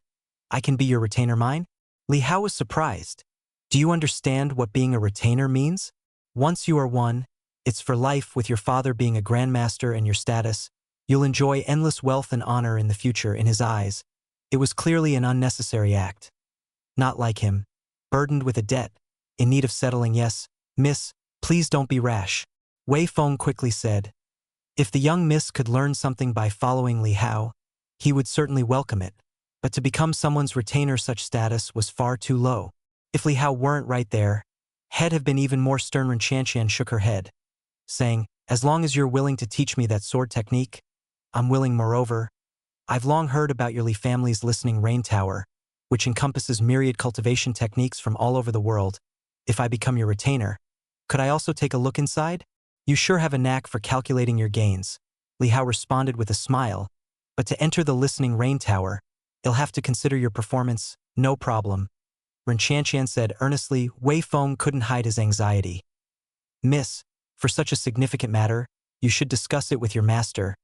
A: "I can be your retainer, mine?" Li Hao was surprised. "Do you understand what being a retainer means?" Once you are one, it's for life. With your father being a grandmaster and your status, you'll enjoy endless wealth and honor in the future. In his eyes, it was clearly an unnecessary act. Not like him, burdened with a debt, in need of settling. Yes, miss, please don't be rash, Wei Feng quickly said. If the young miss could learn something by following Li Hao, he would certainly welcome it, but to become someone's retainer, such status was far too low. If Li Hao weren't right there, he'd have been even more stern. Ren Qianqian shook her head, saying, as long as you're willing to teach me that sword technique, I'm willing. Moreover, I've long heard about your Li family's listening rain tower, which encompasses myriad cultivation techniques from all over the world. If I become your retainer, could I also take a look inside? You sure have a knack for calculating your gains, Li Hao responded with a smile, but to enter the listening rain tower, you'll have to consider your performance. No problem, Ren Qianqian said earnestly. Wei Feng couldn't hide his anxiety. Miss, for such a significant matter, you should discuss it with your master.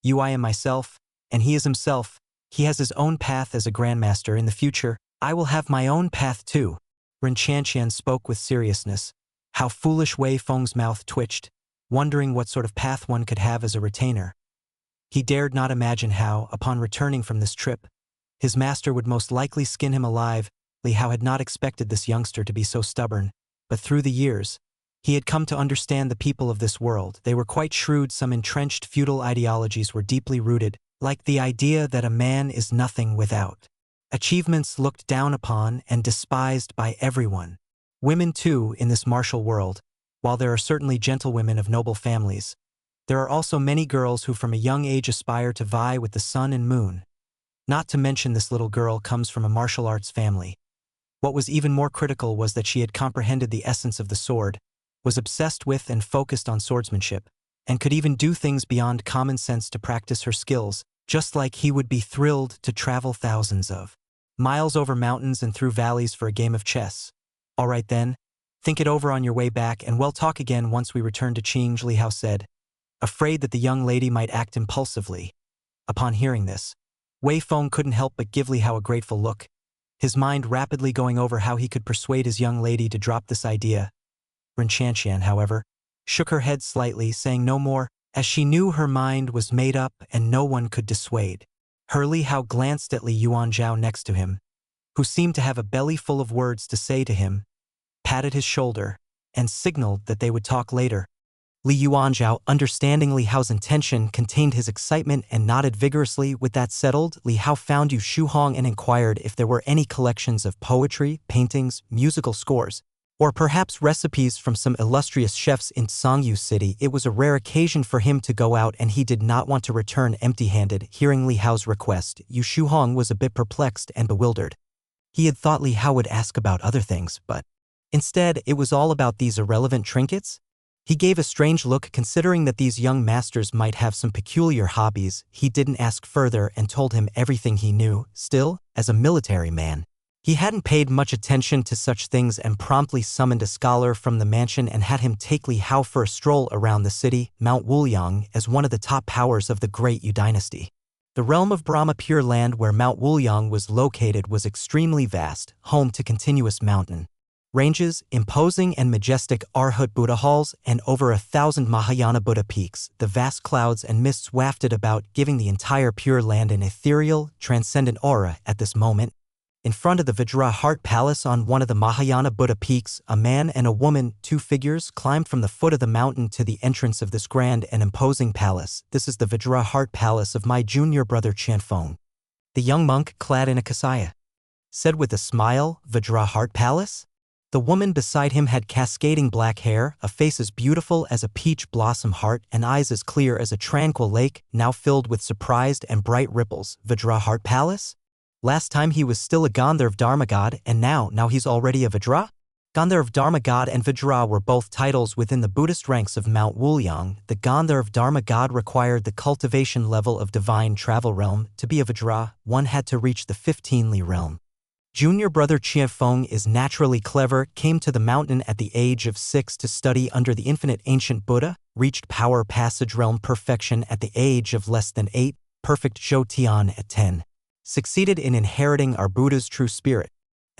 A: I am myself, and he is himself. He has his own path as a grandmaster. In the future, I will have my own path too. Ren Qianqian spoke with seriousness. How foolish! Wei Feng's mouth twitched, wondering what sort of path one could have as a retainer. He dared not imagine how, upon returning from this trip, his master would most likely skin him alive. Li Hao had not expected this youngster to be so stubborn, but through the years, he had come to understand the people of this world. They were quite shrewd. Some entrenched feudal ideologies were deeply rooted, like the idea that a man is nothing without achievements, looked down upon and despised by everyone. Women too, in this martial world, while there are certainly gentlewomen of noble families, there are also many girls who from a young age aspire to vie with the sun and moon. Not to mention this little girl comes from a martial arts family. What was even more critical was that she had comprehended the essence of the sword, was obsessed with and focused on swordsmanship, and could even do things beyond common sense to practice her skills, just like he would be thrilled to travel thousands of miles over mountains and through valleys for a game of chess. All right then, think it over on your way back and we'll talk again once we return to Qing, Li Hao said, afraid that the young lady might act impulsively. Upon hearing this, Wei Feng couldn't help but give Li Hao a grateful look, his mind rapidly going over how he could persuade his young lady to drop this idea. Ren Qianqian, however, shook her head slightly, saying no more, as she knew her mind was made up and no one could dissuade her. Li Hao glanced at Li Yuanzhao next to him, who seemed to have a belly full of words to say to him, patted his shoulder, and signaled that they would talk later. Li Yuanzhao, understanding Li Hao's intention, contained his excitement and nodded vigorously. With that settled, Li Hao found Yu Shuhong and inquired if there were any collections of poetry, paintings, musical scores, or perhaps recipes from some illustrious chefs in Songyu City. It was a rare occasion for him to go out and he did not want to return empty-handed. Hearing Li Hao's request, Yu Shuhong was a bit perplexed and bewildered. He had thought Li Hao would ask about other things, but instead it was all about these irrelevant trinkets. He gave a strange look, considering that these young masters might have some peculiar hobbies. He didn't ask further and told him everything he knew. Still, as a military man, he hadn't paid much attention to such things and promptly summoned a scholar from the mansion and had him take Li Hao for a stroll around the city. Mount Wuliang, as one of the top powers of the Great Yu dynasty, the realm of Brahma, Pure Land where Mount Wuliang was located, was extremely vast, home to continuous mountain ranges, imposing and majestic Arhat Buddha halls, and over 1,000 Mahayana Buddha peaks. The vast clouds and mists wafted about, giving the entire Pure Land an ethereal, transcendent aura. At this moment, in front of the Vajra Heart Palace on one of the Mahayana Buddha peaks, a man and a woman, two figures, climbed from the foot of the mountain to the entrance of this grand and imposing palace. This is the Vajra Heart Palace of my junior brother Qianfeng, the young monk clad in a kasaya said with a smile. Vajra Heart Palace? The woman beside him had cascading black hair, a face as beautiful as a peach blossom heart, and eyes as clear as a tranquil lake, now filled with surprised and bright ripples. Vajra Heart Palace? Last time he was still a Gandharv Dharma god, and now he's already a Vajra? Gandharv Dharma god and Vajra were both titles within the Buddhist ranks of Mount Wuliang. The Gandharv Dharma god required the cultivation level of divine travel realm. To be a Vajra, one had to reach the 15 Li realm. Junior brother Qianfeng is naturally clever, came to the mountain at the age of 6 to study under the infinite ancient Buddha, reached power passage realm perfection at the age of less than 8, perfect Zhou Tian at 10. Succeeded in inheriting our Buddha's true spirit.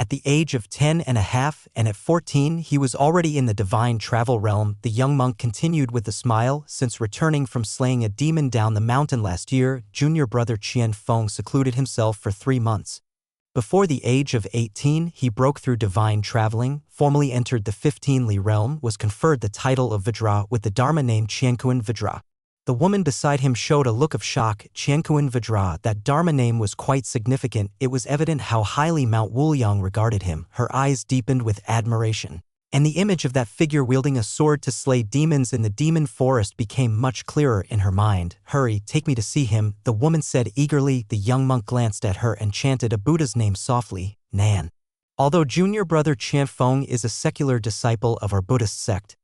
A: At the age of 10.5 and at 14 he was already in the divine travel realm. The young monk continued with a smile. Since returning from slaying a demon down the mountain last year, junior brother Qian Feng secluded himself for 3 months. Before the age of 18 he broke through divine traveling, formally entered the 15th realm, was conferred the title of Vajra with the Dharma name Qiankuan Vajra. The woman beside him showed a look of shock. Qiankuan Vajra, that Dharma name was quite significant. It was evident how highly Mount Wuliang regarded him. Her eyes deepened with admiration. And the image of that figure wielding a sword to slay demons in the demon forest became much clearer in her mind. Hurry, take me to see him, the woman said eagerly. The young monk glanced at her and chanted a Buddha's name softly, Nan. Although junior brother Qian Feng is a secular disciple of our Buddhist sect,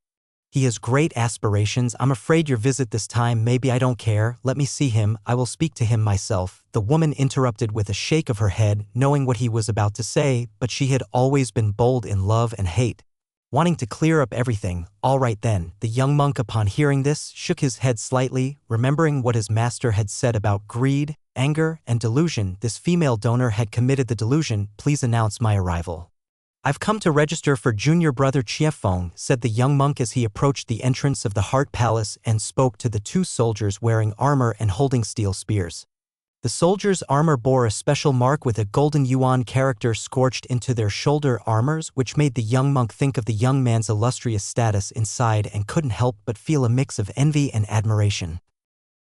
A: he has great aspirations. I'm afraid your visit this time, maybe I don't care. Let me see him. I will speak to him myself. The woman interrupted with a shake of her head, knowing what he was about to say, but she had always been bold in love and hate, wanting to clear up everything. All right then. The young monk, upon hearing this, shook his head slightly, remembering what his master had said about greed, anger, and delusion. This female donor had committed the delusion. Please announce my arrival. I've come to register for junior brother Qian Feng, said the young monk as he approached the entrance of the Heart Palace and spoke to the 2 soldiers wearing armor and holding steel spears. The soldiers' armor bore a special mark with a golden yuan character scorched into their shoulder armors, which made the young monk think of the young man's illustrious status inside and couldn't help but feel a mix of envy and admiration.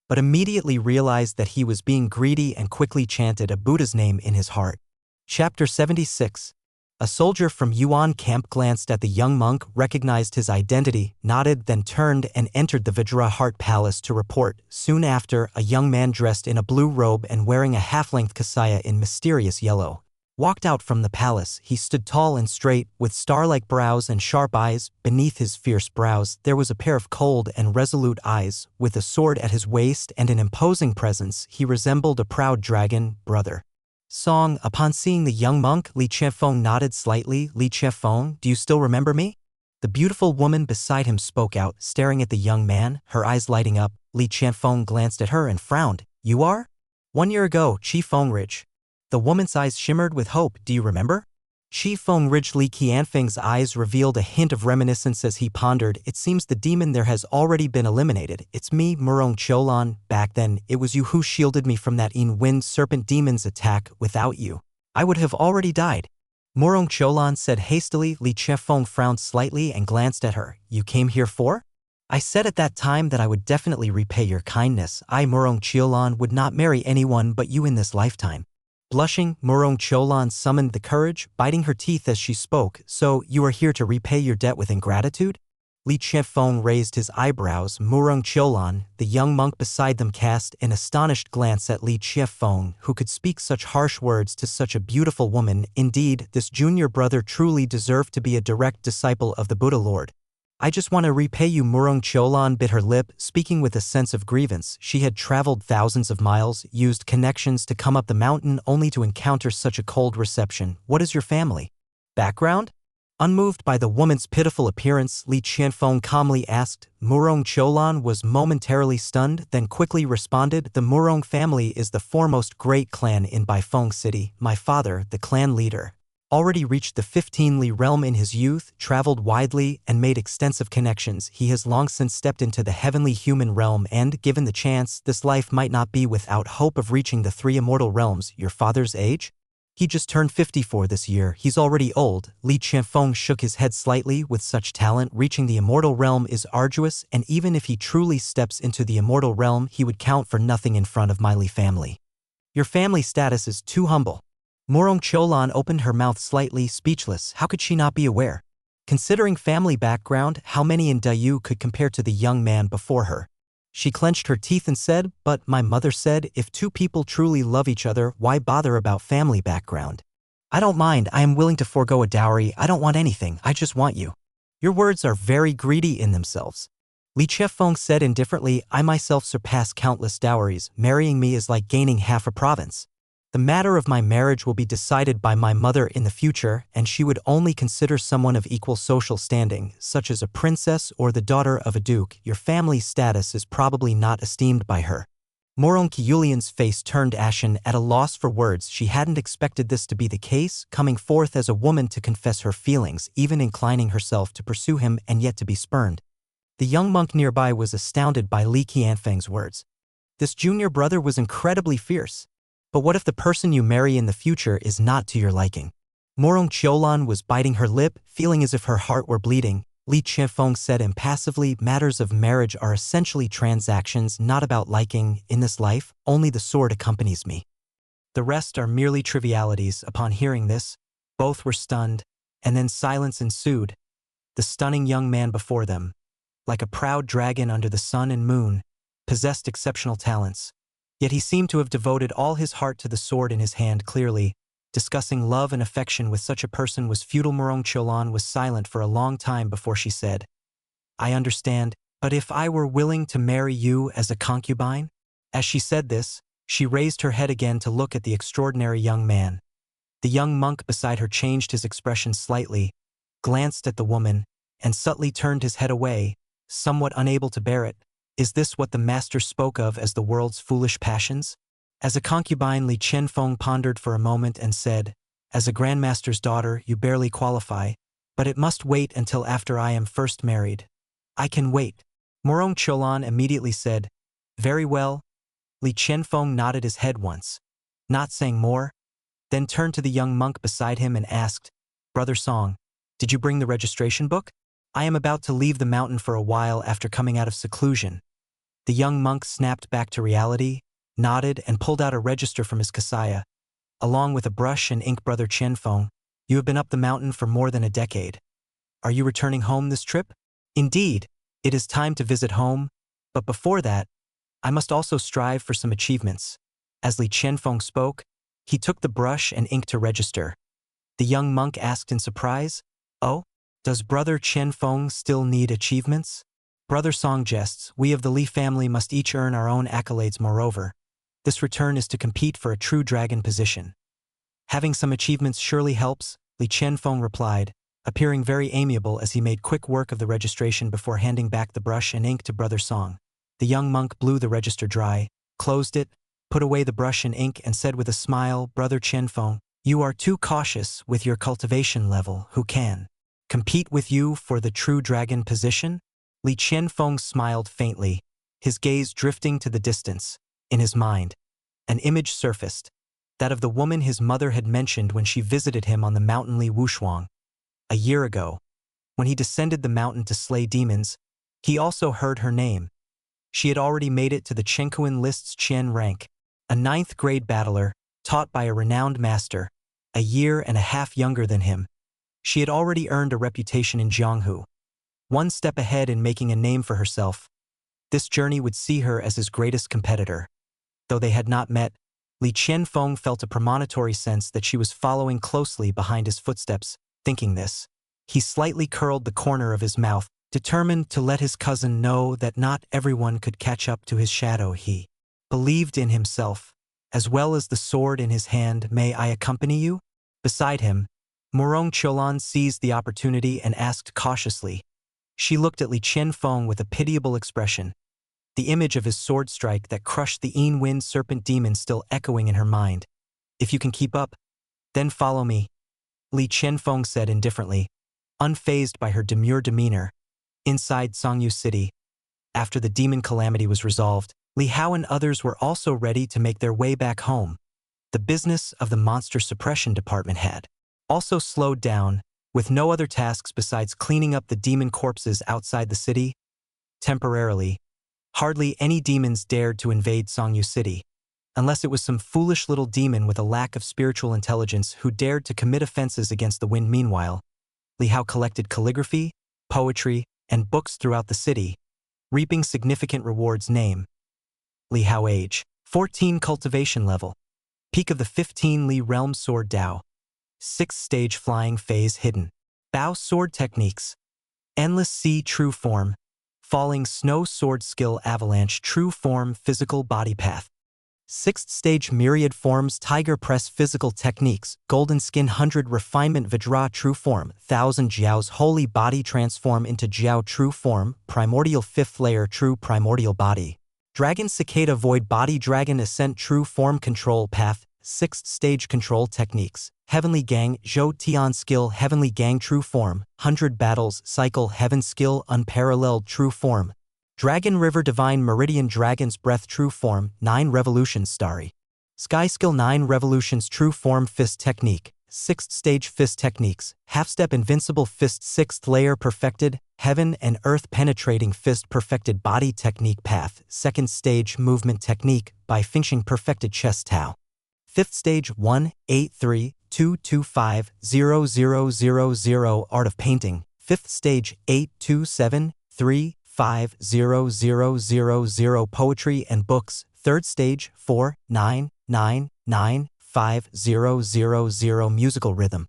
A: But immediately realized that he was being greedy and quickly chanted a Buddha's name in his heart. Chapter 76. A soldier from Yuan camp glanced at the young monk, recognized his identity, nodded, then turned and entered the Vajra Heart Palace to report. Soon after, a young man dressed in a blue robe and wearing a half-length kasaya in mysterious yellow walked out from the palace. He stood tall and straight, with star-like brows and sharp eyes. Beneath his fierce brows, there was a pair of cold and resolute eyes. With a sword at his waist and an imposing presence, he resembled a proud dragon. Brother Song. Upon seeing the young monk, Li Qianfeng nodded slightly. Li Qianfeng, do you still remember me? The beautiful woman beside him spoke out, staring at the young man, her eyes lighting up. Li Qianfeng glanced at her and frowned. You are? 1 year ago, Qi Fengridge. The woman's eyes shimmered with hope. Do you remember? Qi Fengridge. Li Qianfeng's eyes revealed a hint of reminiscence as he pondered. It seems the demon there has already been eliminated. It's me, Murong Cholan. Back then, it was you who shielded me from that wind serpent demon's attack. Without you, I would have already died. Murong Cholan said hastily. Li Qianfeng frowned slightly and glanced at her. You came here for? I said at that time that I would definitely repay your kindness. I, Murong Cholan, would not marry anyone but you in this lifetime. Blushing, Murong Cholan summoned the courage, biting her teeth as she spoke. So, you are here to repay your debt with ingratitude? Li Qianfeng raised his eyebrows. Murong Cholan, the young monk beside them, cast an astonished glance at Li Qianfeng, who could speak such harsh words to such a beautiful woman. Indeed, this junior brother truly deserved to be a direct disciple of the Buddha Lord. I just want to repay you. Murong Cholan bit her lip, speaking with a sense of grievance. She had traveled thousands of miles, used connections to come up the mountain only to encounter such a cold reception. What is your family background? Unmoved by the woman's pitiful appearance, Li Qianfeng calmly asked. Murong Cholan was momentarily stunned, then quickly responded. The Murong family is the foremost great clan in Baifeng City. My father, the clan leader, already reached the 15th realm in his youth, traveled widely, and made extensive connections. He has long since stepped into the heavenly human realm and, given the chance, this life might not be without hope of reaching the 3 immortal realms. Your father's age? He just turned 54 this year. He's already old. Li Qianfeng shook his head slightly. With such talent, reaching the immortal realm is arduous, and even if he truly steps into the immortal realm, he would count for nothing in front of my Li family. Your family status is too humble. Murong Cholan opened her mouth slightly, speechless. How could she not be aware? Considering family background, how many in Dayu could compare to the young man before her? She clenched her teeth and said, but my mother said, if 2 people truly love each other, why bother about family background? I don't mind. I am willing to forego a dowry. I don't want anything. I just want you. Your words are very greedy in themselves. Li Qianfeng said indifferently, I myself surpass countless dowries. Marrying me is like gaining half a province. The matter of my marriage will be decided by my mother in the future, and she would only consider someone of equal social standing, such as a princess or the daughter of a duke. Your family status is probably not esteemed by her. Morong Yulian's face turned ashen at a loss for words. She hadn't expected this to be the case, coming forth as a woman to confess her feelings, even inclining herself to pursue him and yet to be spurned. The young monk nearby was astounded by Li Qianfeng's words. This junior brother was incredibly fierce. But what if the person you marry in the future is not to your liking? Morong Qiulan was biting her lip, feeling as if her heart were bleeding. Li Qianfeng said impassively, matters of marriage are essentially transactions, not about liking. In this life, only the sword accompanies me. The rest are merely trivialities. Upon hearing this, both were stunned, and then silence ensued. The stunning young man before them, like a proud dragon under the sun and moon, possessed exceptional talents. Yet he seemed to have devoted all his heart to the sword in his hand. Clearly, discussing love and affection with such a person was futile. Morong Qiulan was silent for a long time before she said, I understand, but if I were willing to marry you as a concubine? As she said this, she raised her head again to look at the extraordinary young man. The young monk beside her changed his expression slightly, glanced at the woman, and subtly turned his head away, somewhat unable to bear it. Is this what the master spoke of as the world's foolish passions? As a concubine, Li Qianfeng pondered for a moment and said, as a grandmaster's daughter, you barely qualify, but it must wait until after I am first married. I can wait. Morong Qiulan immediately said, very well. Li Qianfeng nodded his head once, not saying more, then turned to the young monk beside him and asked, Brother Song, did you bring the registration book? I am about to leave the mountain for a while after coming out of seclusion. The young monk snapped back to reality, nodded, and pulled out a register from his kasaya. Along with a brush and ink. Brother Qianfeng, you have been up the mountain for more than a decade. Are you returning home this trip? Indeed, it is time to visit home, but before that, I must also strive for some achievements. As Li Qianfeng spoke, he took the brush and ink to register. The young monk asked in surprise, oh, does Brother Qianfeng still need achievements? Brother Song jests, we of the Li family must each earn our own accolades. Moreover, this return is to compete for a true dragon position. Having some achievements surely helps, Li Qianfeng replied, appearing very amiable as he made quick work of the registration before handing back the brush and ink to Brother Song. The young monk blew the register dry, closed it, put away the brush and ink, and said with a smile, Brother Qianfeng, you are too cautious with your cultivation level. Who can compete with you for the true dragon position? Li Qianfeng smiled faintly, his gaze drifting to the distance. In his mind, an image surfaced, that of the woman his mother had mentioned when she visited him on the mountain Li Wushuang. A year ago, when he descended the mountain to slay demons, he also heard her name. She had already made it to the Chenkuan list's Qian rank, a 9th grade battler, taught by a renowned master, a year and a half younger than him. She had already earned a reputation in Jianghu, one step ahead in making a name for herself. This journey would see her as his greatest competitor. Though they had not met, Li Qianfeng felt a premonitory sense that she was following closely behind his footsteps. Thinking this, he slightly curled the corner of his mouth, determined to let his cousin know that not everyone could catch up to his shadow. He believed in himself, as well as the sword in his hand. May I accompany you? Beside him, Morong Qiulan seized the opportunity and asked cautiously. She looked at Li Qianfeng with a pitiable expression, the image of his sword strike that crushed the Yin-Wind serpent demon still echoing in her mind. If you can keep up, then follow me, Li Qianfeng said indifferently, unfazed by her demure demeanor. Inside Songyu City, after the demon calamity was resolved, Li Hao and others were also ready to make their way back home. The business of the monster suppression department had also slowed down, with no other tasks besides cleaning up the demon corpses outside the city. Temporarily, hardly any demons dared to invade Songyu City, unless it was some foolish little demon with a lack of spiritual intelligence who dared to commit offenses against the wind. Meanwhile, Li Hao collected calligraphy, poetry, and books throughout the city, reaping significant rewards. Name: Li Hao. Age: 14. Cultivation level: peak of the 15 Li realm. Sword Dao: 6th stage. Flying phase. Hidden Bao sword techniques: Endless Sea true form, Falling Snow sword skill, Avalanche true form, Physical body path. 6th stage. Myriad forms, Tiger press physical techniques, Golden skin 100 refinement, Vajra true form, 1000 Jiao's holy body transform into Jiao true form, Primordial 5th layer true primordial body. Dragon Cicada Void Body Dragon Ascent True Form Control Path, 6th Stage Control Techniques, Heavenly Gang, Zhou Tian Skill Heavenly Gang True Form, 100 Battles, Cycle Heaven Skill Unparalleled True Form, Dragon River Divine Meridian Dragon's Breath True Form, 9 Revolutions Starry. Sky Skill 9 Revolutions True Form Fist Technique, 6th Stage Fist Techniques, Half-Step Invincible Fist 6th Layer Perfected, Heaven and Earth Penetrating Fist Perfected Body Technique Path, 2nd Stage Movement Technique, by Finching Perfected Chest Tao. 5th Stage 1-8-3-2-2-5-0-0-0-0 Art of Painting, 5th Stage 8-2-7-3-5-0-0-0-0 Poetry and Books, 3rd Stage 4-9-9-9-5-0-0-0 Musical Rhythm.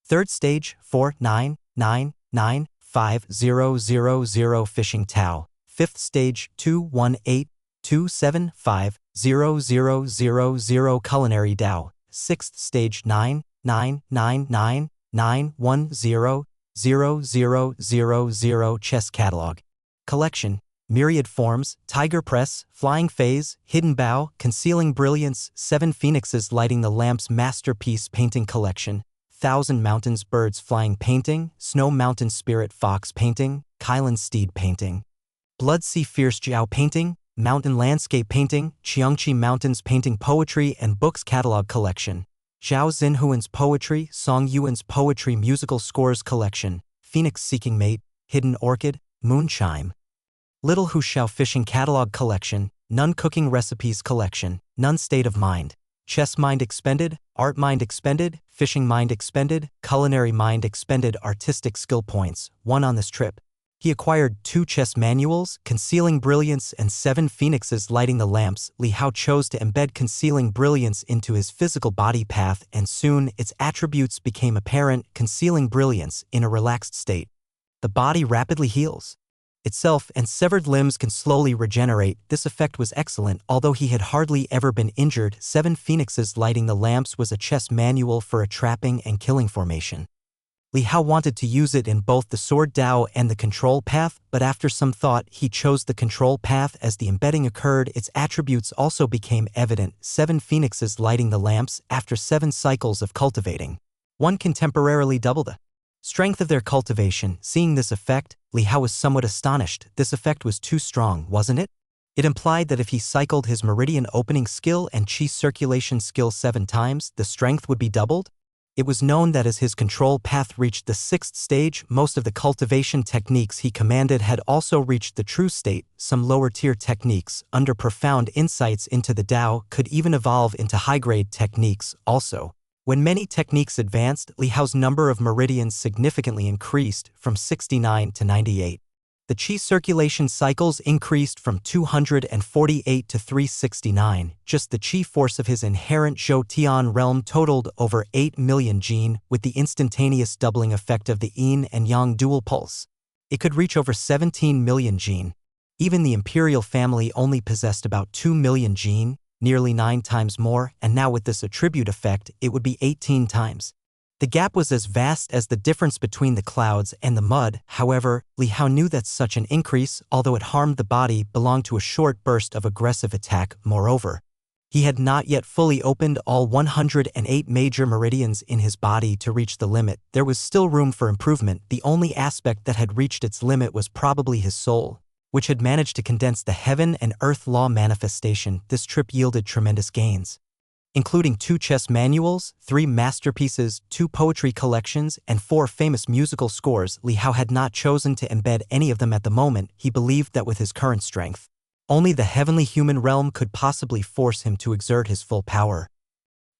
A: 3rd Stage 4-9-9-9-5-0-0-0 Fishing Tao. 5th Stage 2-1-8-2-7-5-0-0-0-0 Culinary Tao. 6th Stage 9-9-9-9-9-1-0-0-0-0 Chess Catalog. Collection. Myriad Forms, Tiger Press, Flying Phase, Hidden Bow, Concealing Brilliance, 7 Phoenixes Lighting the Lamps Masterpiece Painting Collection, 1,000 Mountains Birds Flying Painting, Snow Mountain Spirit Fox Painting, Kylan Steed Painting, Blood Sea Fierce Jiao Painting, Mountain Landscape Painting, Cheongchi Mountains Painting Poetry and Books Catalog Collection, Zhao Xinhuan's Poetry, Song Yuan's Poetry Musical Scores Collection, Phoenix Seeking Mate, Hidden Orchid, Moon Chime. Little Hu Xiao Fishing Catalog Collection, Nun Cooking Recipes Collection, Nun State of Mind, Chess Mind Expended, Art Mind Expended, Fishing Mind Expended, Culinary Mind Expended Artistic Skill Points, 1 on this trip. He acquired 2 chess manuals, Concealing Brilliance and 7 Phoenixes Lighting the Lamps. Li Hao chose to embed Concealing Brilliance into his physical body path and soon its attributes became apparent. Concealing Brilliance in a relaxed state. The body rapidly heals itself and severed limbs can slowly regenerate. This effect was excellent, although he had hardly ever been injured. 7 Phoenixes Lighting the Lamps was a chess manual for a trapping and killing formation. Li Hao wanted to use it in both the Sword Dao and the Control Path, but after some thought he chose the Control Path. As the embedding occurred, its attributes also became evident. 7 Phoenixes Lighting the Lamps. After 7 cycles of cultivating, one can temporarily double the strength of their cultivation. Seeing this effect, Li Hao was somewhat astonished. This effect was too strong, wasn't it? It implied that if he cycled his Meridian Opening Skill and Qi Circulation Skill 7 times, the strength would be doubled? It was known that as his control path reached the 6th stage, most of the cultivation techniques he commanded had also reached the true state. Some lower-tier techniques, under profound insights into the Tao, could even evolve into high-grade techniques also. When many techniques advanced, Li Hao's number of meridians significantly increased, from 69 to 98. The Qi circulation cycles increased from 248 to 369. Just the Qi force of his inherent Zhou Tian realm totaled over 8 million Jin, with the instantaneous doubling effect of the Yin and Yang dual pulse. It could reach over 17 million Jin. Even the imperial family only possessed about 2 million Jin, nearly 9 times more, and now with this attribute effect, it would be 18 times. The gap was as vast as the difference between the clouds and the mud. However, Li Hao knew that such an increase, although it harmed the body, belonged to a short burst of aggressive attack. Moreover, he had not yet fully opened all 108 major meridians in his body to reach the limit. There was still room for improvement. The only aspect that had reached its limit was probably his soul, which had managed to condense the heaven and earth law manifestation. This trip yielded tremendous gains, including 2 chess manuals, 3 masterpieces, 2 poetry collections, and 4 famous musical scores. Li Hao had not chosen to embed any of them at the moment. He believed that with his current strength, only the heavenly human realm could possibly force him to exert his full power.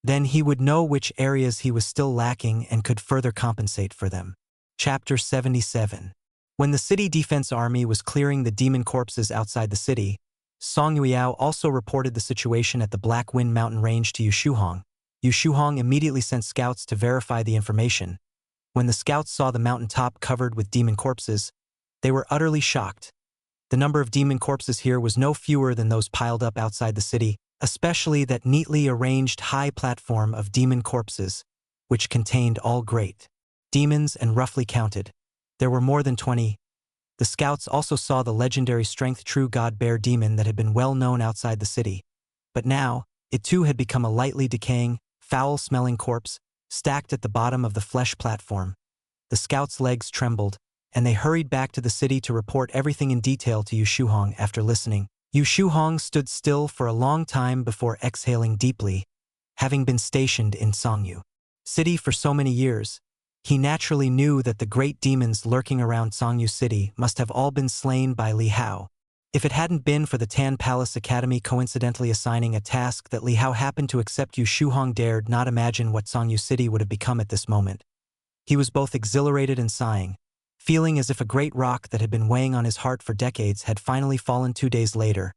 A: Then he would know which areas he was still lacking and could further compensate for them. Chapter 77. When the city defense army was clearing the demon corpses outside the city, Song Yueyao also reported the situation at the Black Wind Mountain Range to Yu Shuhong. Yu Shuhong immediately sent scouts to verify the information. When the scouts saw the mountaintop covered with demon corpses, they were utterly shocked. The number of demon corpses here was no fewer than those piled up outside the city, especially that neatly arranged high platform of demon corpses, which contained all great demons, and roughly counted, there were more than 20. The scouts also saw the legendary strength true god bear demon that had been well known outside the city. But now, it too had become a lightly decaying, foul-smelling corpse, stacked at the bottom of the flesh platform. The scouts' legs trembled, and they hurried back to the city to report everything in detail to Yu Shuhong after listening. Yu Shuhong stood still for a long time before exhaling deeply. Having been stationed in Songyu City for so many years, he naturally knew that the great demons lurking around Songyu City must have all been slain by Li Hao. If it hadn't been for the Tan Palace Academy coincidentally assigning a task that Li Hao happened to accept, Yu Shuhong dared not imagine what Songyu City would have become at this moment. He was both exhilarated and sighing, feeling as if a great rock that had been weighing on his heart for decades had finally fallen 2 days later.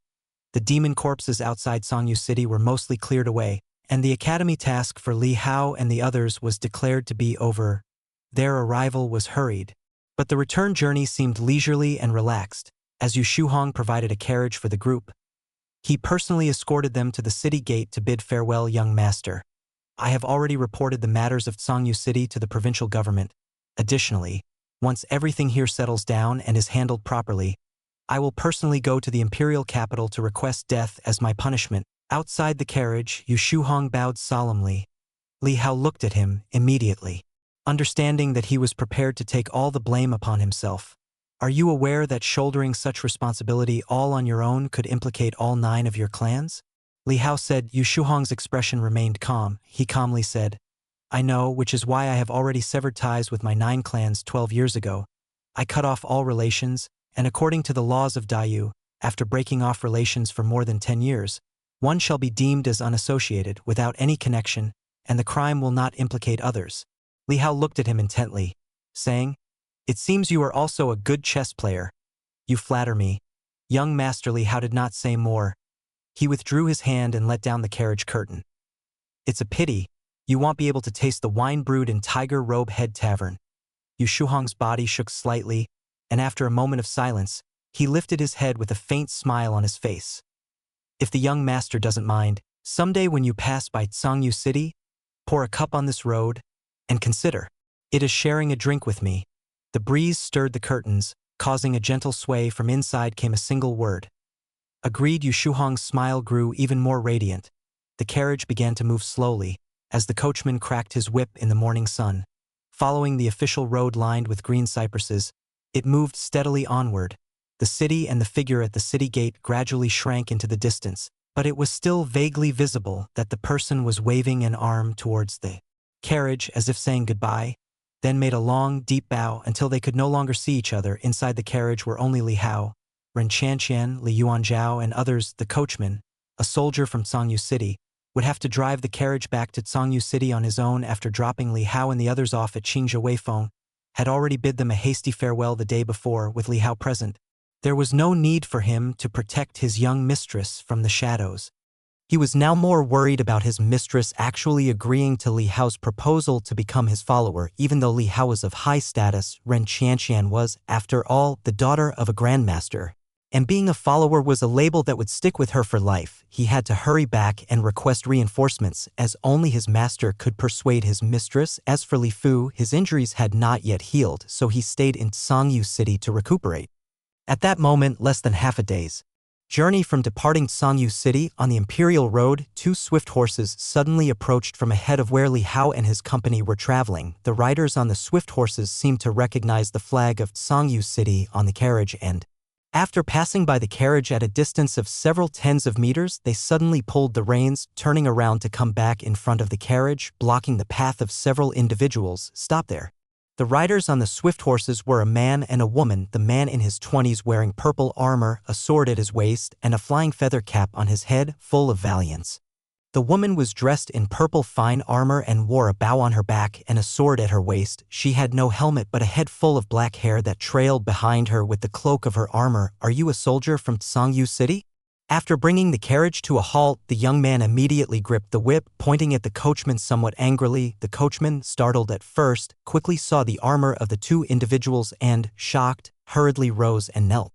A: The demon corpses outside Songyu City were mostly cleared away, and the academy task for Li Hao and the others was declared to be over. Their arrival was hurried, but the return journey seemed leisurely and relaxed, as Yu Shuhong provided a carriage for the group. He personally escorted them to the city gate to bid farewell, young master. I have already reported the matters of Songyu City to the provincial government. Additionally, once everything here settles down and is handled properly, I will personally go to the imperial capital to request death as my punishment. Outside the carriage, Yu Shuhong bowed solemnly. Li Hao looked at him immediately, understanding that he was prepared to take all the blame upon himself. Are you aware that shouldering such responsibility all on your own could implicate all 9 of your clans? Li Hao said. Yu Shuhong's expression remained calm. He calmly said, I know, which is why I have already severed ties with my 9 clans 12 years ago. I cut off all relations, and according to the laws of Dayu, after breaking off relations for more than 10 years, one shall be deemed as unassociated, without any connection, and the crime will not implicate others. Li Hao looked at him intently, saying, It seems you are also a good chess player. You flatter me. Young Master Li Hao did not say more. He withdrew his hand and let down the carriage curtain. It's a pity. You won't be able to taste the wine brewed in Tiger Robe Head Tavern. Yu Shuhong's body shook slightly, and after a moment of silence, he lifted his head with a faint smile on his face. If the young master doesn't mind, someday when you pass by Songyu City, pour a cup on this road, and consider it as sharing a drink with me. The breeze stirred the curtains, causing a gentle sway. From inside came a single word. Agreed. Yu Shuhong's smile grew even more radiant. The carriage began to move slowly, as the coachman cracked his whip in the morning sun. Following the official road lined with green cypresses, it moved steadily onward. The city and the figure at the city gate gradually shrank into the distance, but it was still vaguely visible that the person was waving an arm towards the carriage as if saying goodbye, then made a long, deep bow until they could no longer see each other. Inside the carriage were only Li Hao, Ren Chanqian, Li Yuanzhao, and others. The coachman, a soldier from Songyu City, would have to drive the carriage back to Songyu City on his own after dropping Li Hao and the others off at Qingzhou Weifeng, had already bid them a hasty farewell the day before. With Li Hao present, there was no need for him to protect his young mistress from the shadows. He was now more worried about his mistress actually agreeing to Li Hao's proposal to become his follower. Even though Li Hao was of high status, Ren Qianqian was, after all, the daughter of a grandmaster, and being a follower was a label that would stick with her for life. He had to hurry back and request reinforcements, as only his master could persuade his mistress. As for Li Fu, his injuries had not yet healed, so he stayed in Songyu City to recuperate. At that moment, less than half a day's journey from departing Songyu City on the Imperial Road, 2 swift horses suddenly approached from ahead of where Li Hao and his company were traveling. The riders on the swift horses seemed to recognize the flag of Songyu City on the carriage, and after passing by the carriage at a distance of several tens of meters, they suddenly pulled the reins, turning around to come back in front of the carriage, blocking the path of several individuals. Stop there. The riders on the swift horses were a man and a woman, the man in his 20s wearing purple armor, a sword at his waist, and a flying feather cap on his head, full of valiance. The woman was dressed in purple fine armor and wore a bow on her back and a sword at her waist. She had no helmet but a head full of black hair that trailed behind her with the cloak of her armor. Are you a soldier from Songyu City? After bringing the carriage to a halt, the young man immediately gripped the whip, pointing at the coachman somewhat angrily. The coachman, startled at first, quickly saw the armor of the 2 individuals and, shocked, hurriedly rose and knelt.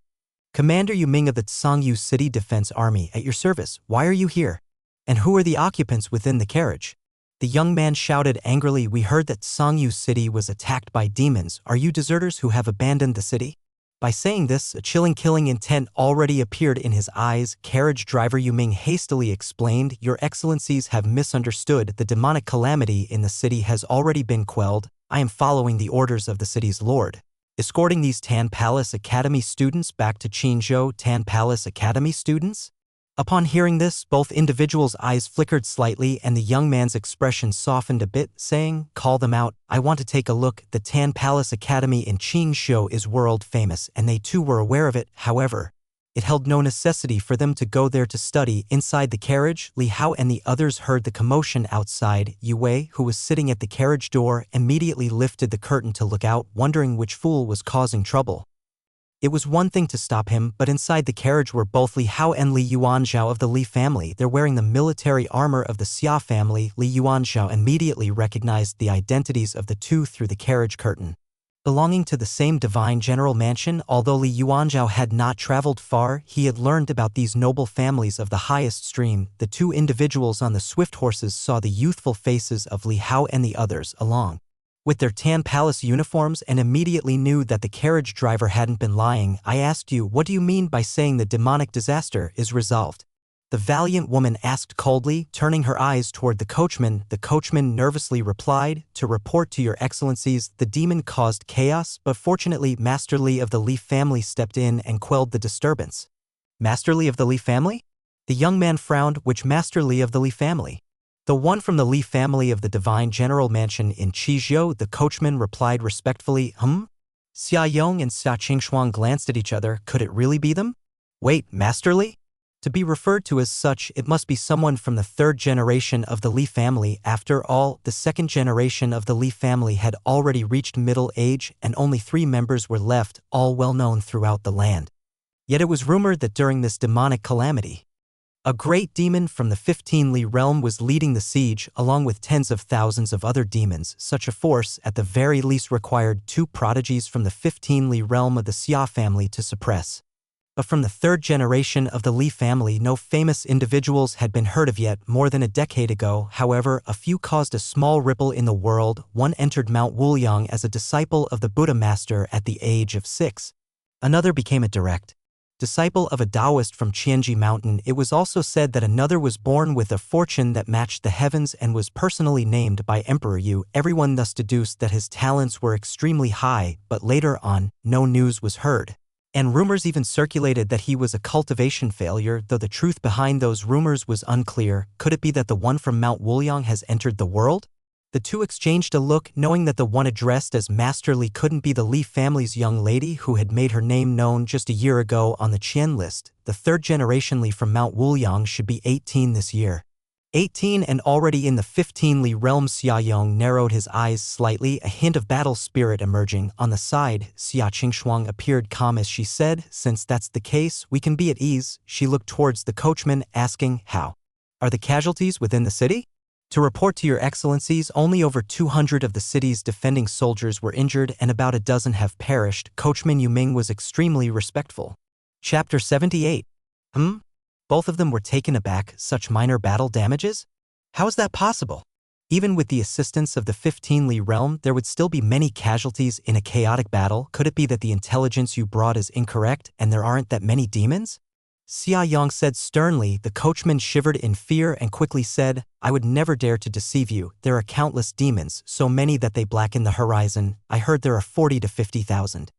A: Commander Yu Ming of the Songyu City Defense Army, at your service. Why are you here? And who are the occupants within the carriage? The young man shouted angrily. We heard that Songyu City was attacked by demons. Are you deserters who have abandoned the city? By saying this, a chilling killing intent already appeared in his eyes. Carriage driver Yu Ming hastily explained, "Your excellencies have misunderstood. The demonic calamity in the city has already been quelled. I am following the orders of the city's lord, escorting these Tan Palace Academy students back to Qinzhou." Tan Palace Academy students? Upon hearing this, both individuals' eyes flickered slightly and the young man's expression softened a bit, saying, "Call them out. I want to take a look." The Tan Palace Academy in Qinzhou is world famous, and they too were aware of it. However, it held no necessity for them to go there to study. Inside the carriage, Li Hao and the others heard the commotion outside. Yu Wei, who was sitting at the carriage door, immediately lifted the curtain to look out, wondering which fool was causing trouble. It was one thing to stop him, but inside the carriage were both Li Hao and Li Yuanzhao of the Li family. They're wearing the military armor of the Xia family. Li Yuanzhao immediately recognized the identities of the two through the carriage curtain. Belonging to the same divine general mansion, although Li Yuanzhao had not traveled far, he had learned about these noble families of the highest stream. The two individuals on the swift horses saw the youthful faces of Li Hao and the others along with their Tan Palace uniforms and immediately knew that the carriage driver hadn't been lying. "I asked you, what do you mean by saying the demonic disaster is resolved?" the valiant woman asked coldly, turning her eyes toward the coachman. The coachman nervously replied, "To report to your excellencies, the demon caused chaos, but fortunately Master Li of the Li family stepped in and quelled the disturbance." Master Li of the Li family? The young man frowned. "Which Master Li of the Li family?" "The one from the Li family of the Divine General Mansion in Qizhou," the coachman replied respectfully. Xia Yong and Xia Qingshuang glanced at each other. Could it really be them? Wait, Master Li? To be referred to as such, it must be someone from the third generation of the Li family. After all, the second generation of the Li family had already reached middle age and only 3 members were left, all well known throughout the land. Yet it was rumored that during this demonic calamity, a great demon from the 15 Li realm was leading the siege, along with tens of thousands of other demons. Such a force, at the very least, required 2 prodigies from the 15 Li realm of the Xia family to suppress. But from the third generation of the Li family, no famous individuals had been heard of yet. More than a decade ago, however, a few caused a small ripple in the world. One entered Mount Wuliang as a disciple of the Buddha master at the age of 6. Another became a direct disciple of a Taoist from Qianji Mountain. It was also said that another was born with a fortune that matched the heavens and was personally named by Emperor Yu. Everyone thus deduced that his talents were extremely high, but later on, no news was heard. And rumors even circulated that he was a cultivation failure, though the truth behind those rumors was unclear. Could it be that the one from Mount Wuliang has entered the world? The two exchanged a look, knowing that the one addressed as Master Li couldn't be the Li family's young lady who had made her name known just a year ago on the Qian list. The third generation Li from Mount Wuliang should be 18 this year. 18 and already in the 15 Li realm. Xia Yong narrowed his eyes slightly, a hint of battle spirit emerging. On the side, Xia Qingshuang appeared calm as she said, "Since that's the case, we can be at ease." She looked towards the coachman, asking, "How are the casualties within the city?" "To report to your excellencies, only over 200 of the city's defending soldiers were injured and about a dozen have perished." Coachman Yu Ming was extremely respectful. Chapter 78. Both of them were taken aback. Such minor battle damages? How is that possible? Even with the assistance of the 15 Li realm, there would still be many casualties in a chaotic battle. Could it be that the intelligence you brought is incorrect and there aren't that many demons? Xia Yong said sternly. The coachman shivered in fear and quickly said, "I would never dare to deceive you. There are countless demons, so many that they blacken the horizon. I heard there are 40 to 50,000.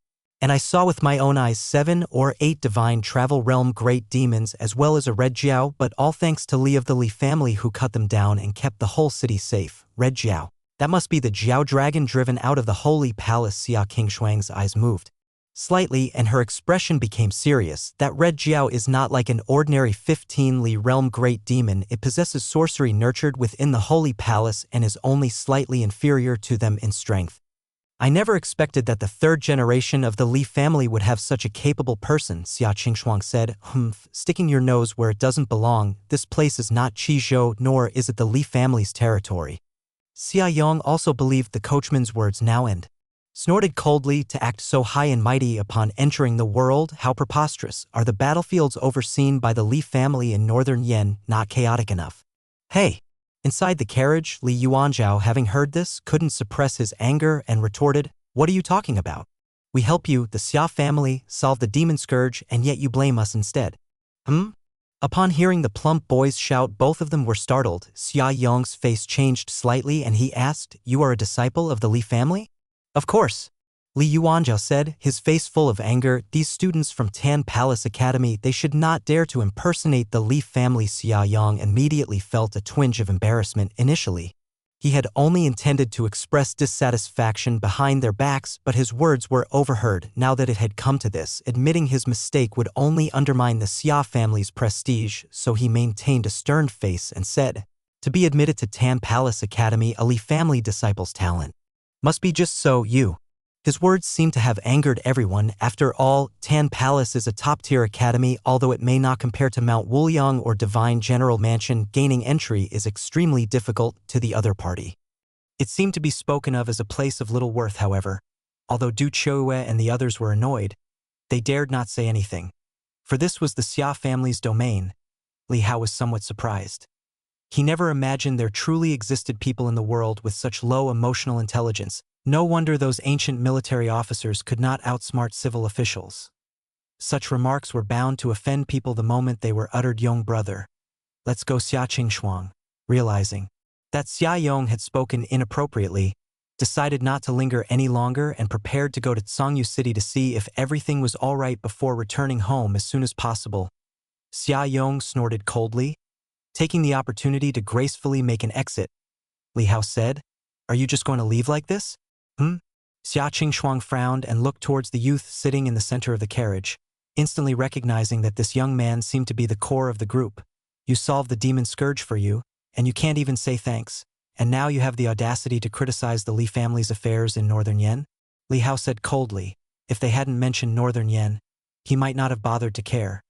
A: And I saw with my own eyes 7 or 8 divine travel realm great demons as well as a red Jiao, but all thanks to Li of the Li family who cut them down and kept the whole city safe." Red Jiao. That must be the Jiao dragon driven out of the holy palace. Xia Qingshuang's eyes moved slightly and her expression became serious. That red Jiao is not like an ordinary 15 Li realm great demon. It possesses sorcery nurtured within the holy palace and is only slightly inferior to them in strength. I never expected that the third generation of the Li family would have such a capable person, Xia Qingshuang said. Sticking your nose where it doesn't belong. This place is not Qizhou, nor is it the Li family's territory. Xia Yong also believed the coachman's words now and snorted coldly. To act so high and mighty upon entering the world, how preposterous. Are the battlefields overseen by the Li family in northern Yen not chaotic enough? Hey! Inside the carriage, Li Yuanzhao, having heard this, couldn't suppress his anger and retorted, "What are you talking about? We help you, the Xia family, solve the demon scourge, and yet you blame us instead. Upon hearing the plump boy's shout, both of them were startled. Xia Yong's face changed slightly and he asked, "You are a disciple of the Li family?" "Of course," Li Yuanzhao said, his face full of anger. "These students from Tan Palace Academy, they should not dare to impersonate the Li family." Xia Yong immediately felt a twinge of embarrassment initially. He had only intended to express dissatisfaction behind their backs, but his words were overheard. Now that it had come to this, admitting his mistake would only undermine the Xia family's prestige, so he maintained a stern face and said, "To be admitted to Tan Palace Academy, a Li family disciple's talent must be just so you." His words seemed to have angered everyone. After all, Tan Palace is a top-tier academy, although it may not compare to Mount Wuliang or Divine General Mansion. Gaining entry is extremely difficult to the other party. It seemed to be spoken of as a place of little worth, however. Although Du Qiuyue and the others were annoyed, they dared not say anything. For this was the Xia family's domain. Li Hao was somewhat surprised. He never imagined there truly existed people in the world with such low emotional intelligence. No wonder those ancient military officers could not outsmart civil officials. Such remarks were bound to offend people the moment they were uttered. "Young brother, let's go." Xia Qingshuang, realizing that Xia Yong had spoken inappropriately, decided not to linger any longer and prepared to go to Tsangyu City to see if everything was all right before returning home as soon as possible. Xia Yong snorted coldly, taking the opportunity to gracefully make an exit. Li Hao said, "Are you just going to leave like this?" Xia Qingshuang frowned and looked towards the youth sitting in the center of the carriage, instantly recognizing that this young man seemed to be the core of the group. "You solved the demon scourge for you, and you can't even say thanks. And now you have the audacity to criticize the Li family's affairs in Northern Yen?" Li Hao said coldly. If they hadn't mentioned Northern Yen, he might not have bothered to care.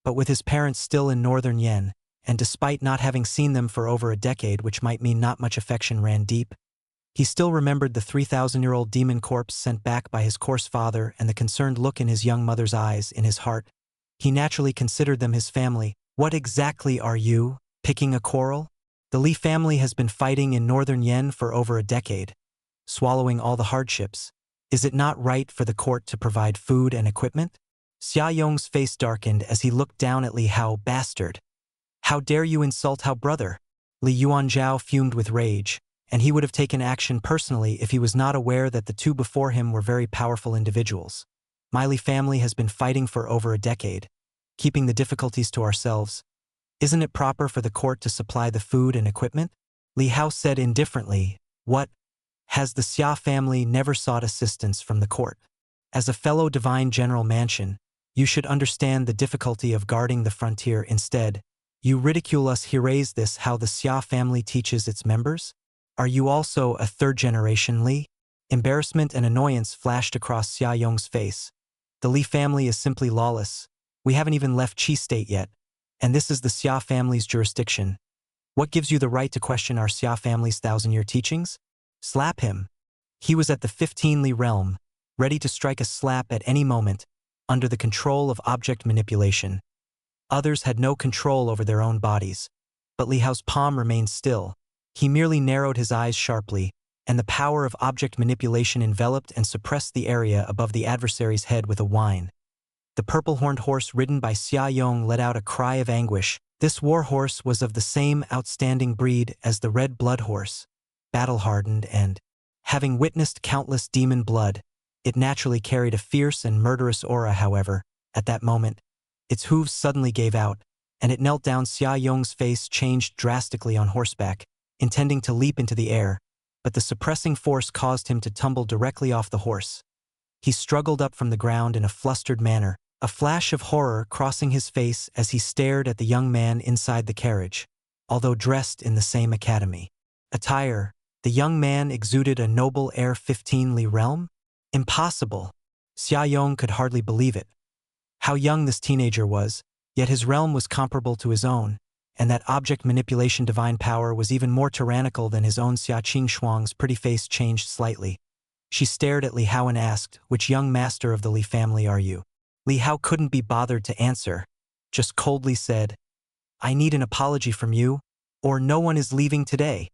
A: But with his parents still in Northern Yen, and despite not having seen them for over a decade, which might mean not much affection ran deep, he still remembered the 3,000-year-old demon corpse sent back by his coarse father and the concerned look in his young mother's eyes. In his heart, he naturally considered them his family. "What exactly are you, picking a quarrel? The Li family has been fighting in Northern Yen for over a decade, swallowing all the hardships. Is it not right for the court to provide food and equipment?" Xia Yong's face darkened as he looked down at Li Hao. "Bastard! How dare you insult our brother?" Li Yuanzhao fumed with rage, and he would have taken action personally if he was not aware that the two before him were very powerful individuals. "My Li family has been fighting for over a decade, keeping the difficulties to ourselves. Isn't it proper for the court to supply the food and equipment?" Li Hao said indifferently, "What? Has the Xia family never sought assistance from the court? As a fellow Divine General Mansion, you should understand the difficulty of guarding the frontier. Instead, you ridicule us. He raised this how the Xia family teaches its members? Are you also a third-generation Li?" Embarrassment and annoyance flashed across Xia Yong's face. "The Li family is simply lawless. We haven't even left Qi State yet, and this is the Xia family's jurisdiction. What gives you the right to question our Xia family's 1,000-year teachings?" Slap him. He was at the 15 Li realm, ready to strike a slap at any moment, under the control of object manipulation. Others had no control over their own bodies, but Li Hao's palm remained still. He merely narrowed his eyes sharply, and the power of object manipulation enveloped and suppressed the area above the adversary's head with a whine. The purple-horned horse ridden by Xia Yong let out a cry of anguish. This war horse was of the same outstanding breed as the red blood horse, battle-hardened and, having witnessed countless demon blood, it naturally carried a fierce and murderous aura. However, at that moment, its hooves suddenly gave out, and it knelt down. Xia Yong's face changed drastically on horseback, intending to leap into the air, but the suppressing force caused him to tumble directly off the horse. He struggled up from the ground in a flustered manner, a flash of horror crossing his face as he stared at the young man inside the carriage. Although dressed in the same academy attire, the young man exuded a noble air. 15 Li realm? Impossible! Xia Yong could hardly believe it. How young this teenager was, yet his realm was comparable to his own, and that object manipulation divine power was even more tyrannical than his own. Xia Qingshuang's pretty face changed slightly. She stared at Li Hao and asked, "Which young master of the Li family are you?" Li Hao couldn't be bothered to answer, just coldly said, "I need an apology from you, or no one is leaving today."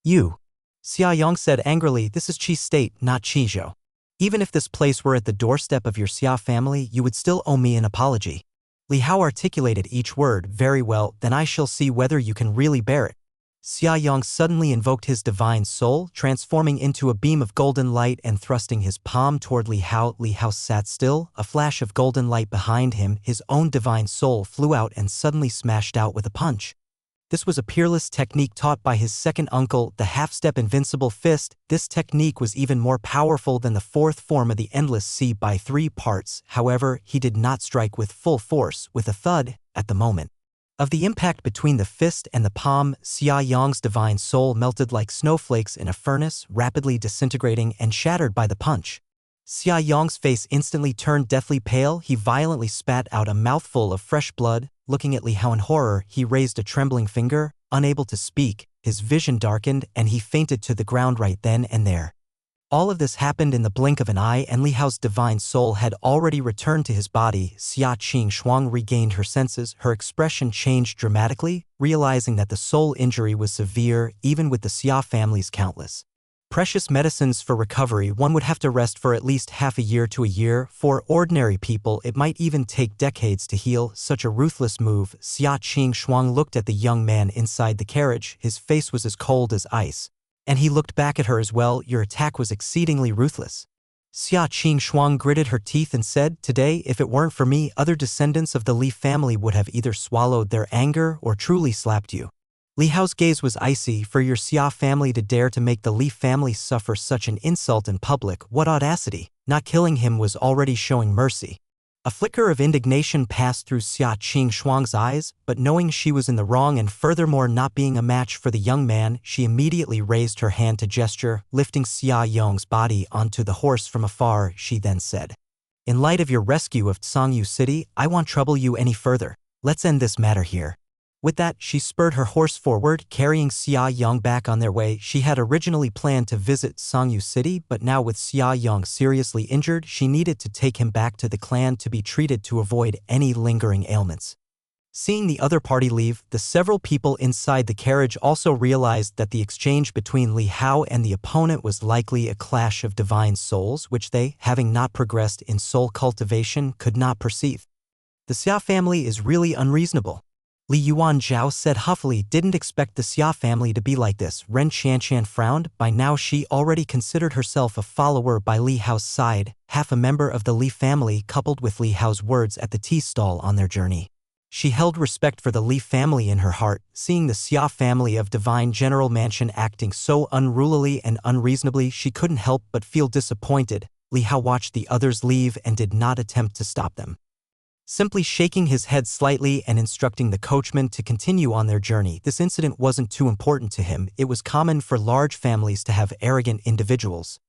A: "You," Xia Yong said angrily, "this is Qi State, not Qizhou. Even if this place were at the doorstep of your Xia family, you would still owe me an apology. Li Hao articulated each word. Very well, then I shall see whether you can really bear it. Xia Yang suddenly invoked his divine soul, transforming into a beam of golden light and thrusting his palm toward Li Hao. Li Hao sat still, a flash of golden light behind him. His own divine soul flew out and suddenly smashed out with a punch. This was a peerless technique taught by his second uncle, the half-step invincible fist. This technique was even more powerful than the fourth form of the endless sea by 3 parts. However, he did not strike with full force, with a thud, at the moment of the impact between the fist and the palm. Xia Yang's divine soul melted like snowflakes in a furnace, rapidly disintegrating and shattered by the punch. Xia Yang's face instantly turned deathly pale. He violently spat out a mouthful of fresh blood. Looking at Li Hao in horror, he raised a trembling finger, unable to speak. His vision darkened, and he fainted to the ground right then and there. All of this happened in the blink of an eye, and Li Hao's divine soul had already returned to his body. Xia Qing Shuang regained her senses. Her expression changed dramatically, realizing that the soul injury was severe, even with the Xia family's countless precious medicines for recovery. One would have to rest for at least half a year to a year. For ordinary people, it might even take decades to heal. Such a ruthless move. Xia Qing Shuang looked at the young man inside the carriage. His face was as cold as ice. And he looked back at her as well. Your attack was exceedingly ruthless. Xia Qing Shuang gritted her teeth and said, today, if it weren't for me, other descendants of the Li family would have either swallowed their anger or truly slapped you. Li Hao's gaze was icy. For your Xia family to dare to make the Li family suffer such an insult in public, what audacity! Not killing him was already showing mercy. A flicker of indignation passed through Xia Qing Shuang's eyes, but knowing she was in the wrong and furthermore not being a match for the young man, she immediately raised her hand to gesture, lifting Xia Yang's body onto the horse from afar. She then said, in light of your rescue of Sangyu City, I won't trouble you any further. Let's end this matter here. With that, she spurred her horse forward, carrying Xia Yang back on their way. She had originally planned to visit Sangyu City, but now with Xia Yang seriously injured, she needed to take him back to the clan to be treated to avoid any lingering ailments. Seeing the other party leave, the several people inside the carriage also realized that the exchange between Li Hao and the opponent was likely a clash of divine souls, which they, having not progressed in soul cultivation, could not perceive. The Xia family is really unreasonable. Li Yuan Zhao said huffily, didn't expect the Xia family to be like this. Ren Qianqian frowned. By now she already considered herself a follower by Li Hao's side, half a member of the Li family, coupled with Li Hao's words at the tea stall on their journey. She held respect for the Li family in her heart. Seeing the Xia family of Divine General Mansion acting so unrulily and unreasonably, she couldn't help but feel disappointed. Li Hao watched the others leave and did not attempt to stop them, simply shaking his head slightly and instructing the coachman to continue on their journey. This incident wasn't too important to him. It was common for large families to have arrogant individuals.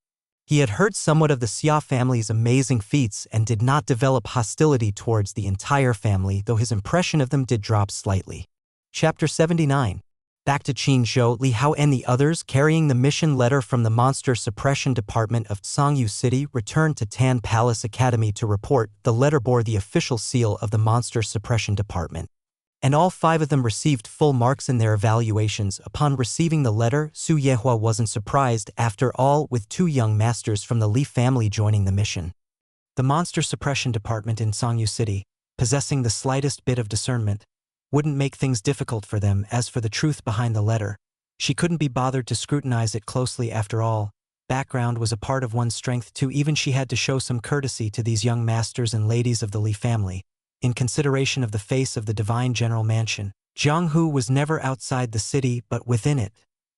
A: He had heard somewhat of the Xia family's amazing feats and did not develop hostility towards the entire family, though his impression of them did drop slightly. Chapter 79. Back to Qingzhou, Li Hao and the others, carrying the mission letter from the Monster Suppression Department of Sangyu City, returned to Tan Palace Academy to report. The letter bore the official seal of the Monster Suppression Department, and all 5 of them received full marks in their evaluations. Upon receiving the letter, Su Yehua wasn't surprised. After all, with 2 young masters from the Li family joining the mission, the Monster Suppression Department in Sangyu City, possessing the slightest bit of discernment, wouldn't make things difficult for them. As for the truth behind the letter, she couldn't be bothered to scrutinize it closely. After all, background was a part of one's strength too. Even she had to show some courtesy to these young masters and ladies of the Li family, in consideration of the face of the Divine General Mansion. Jianghu was never outside the city but within it.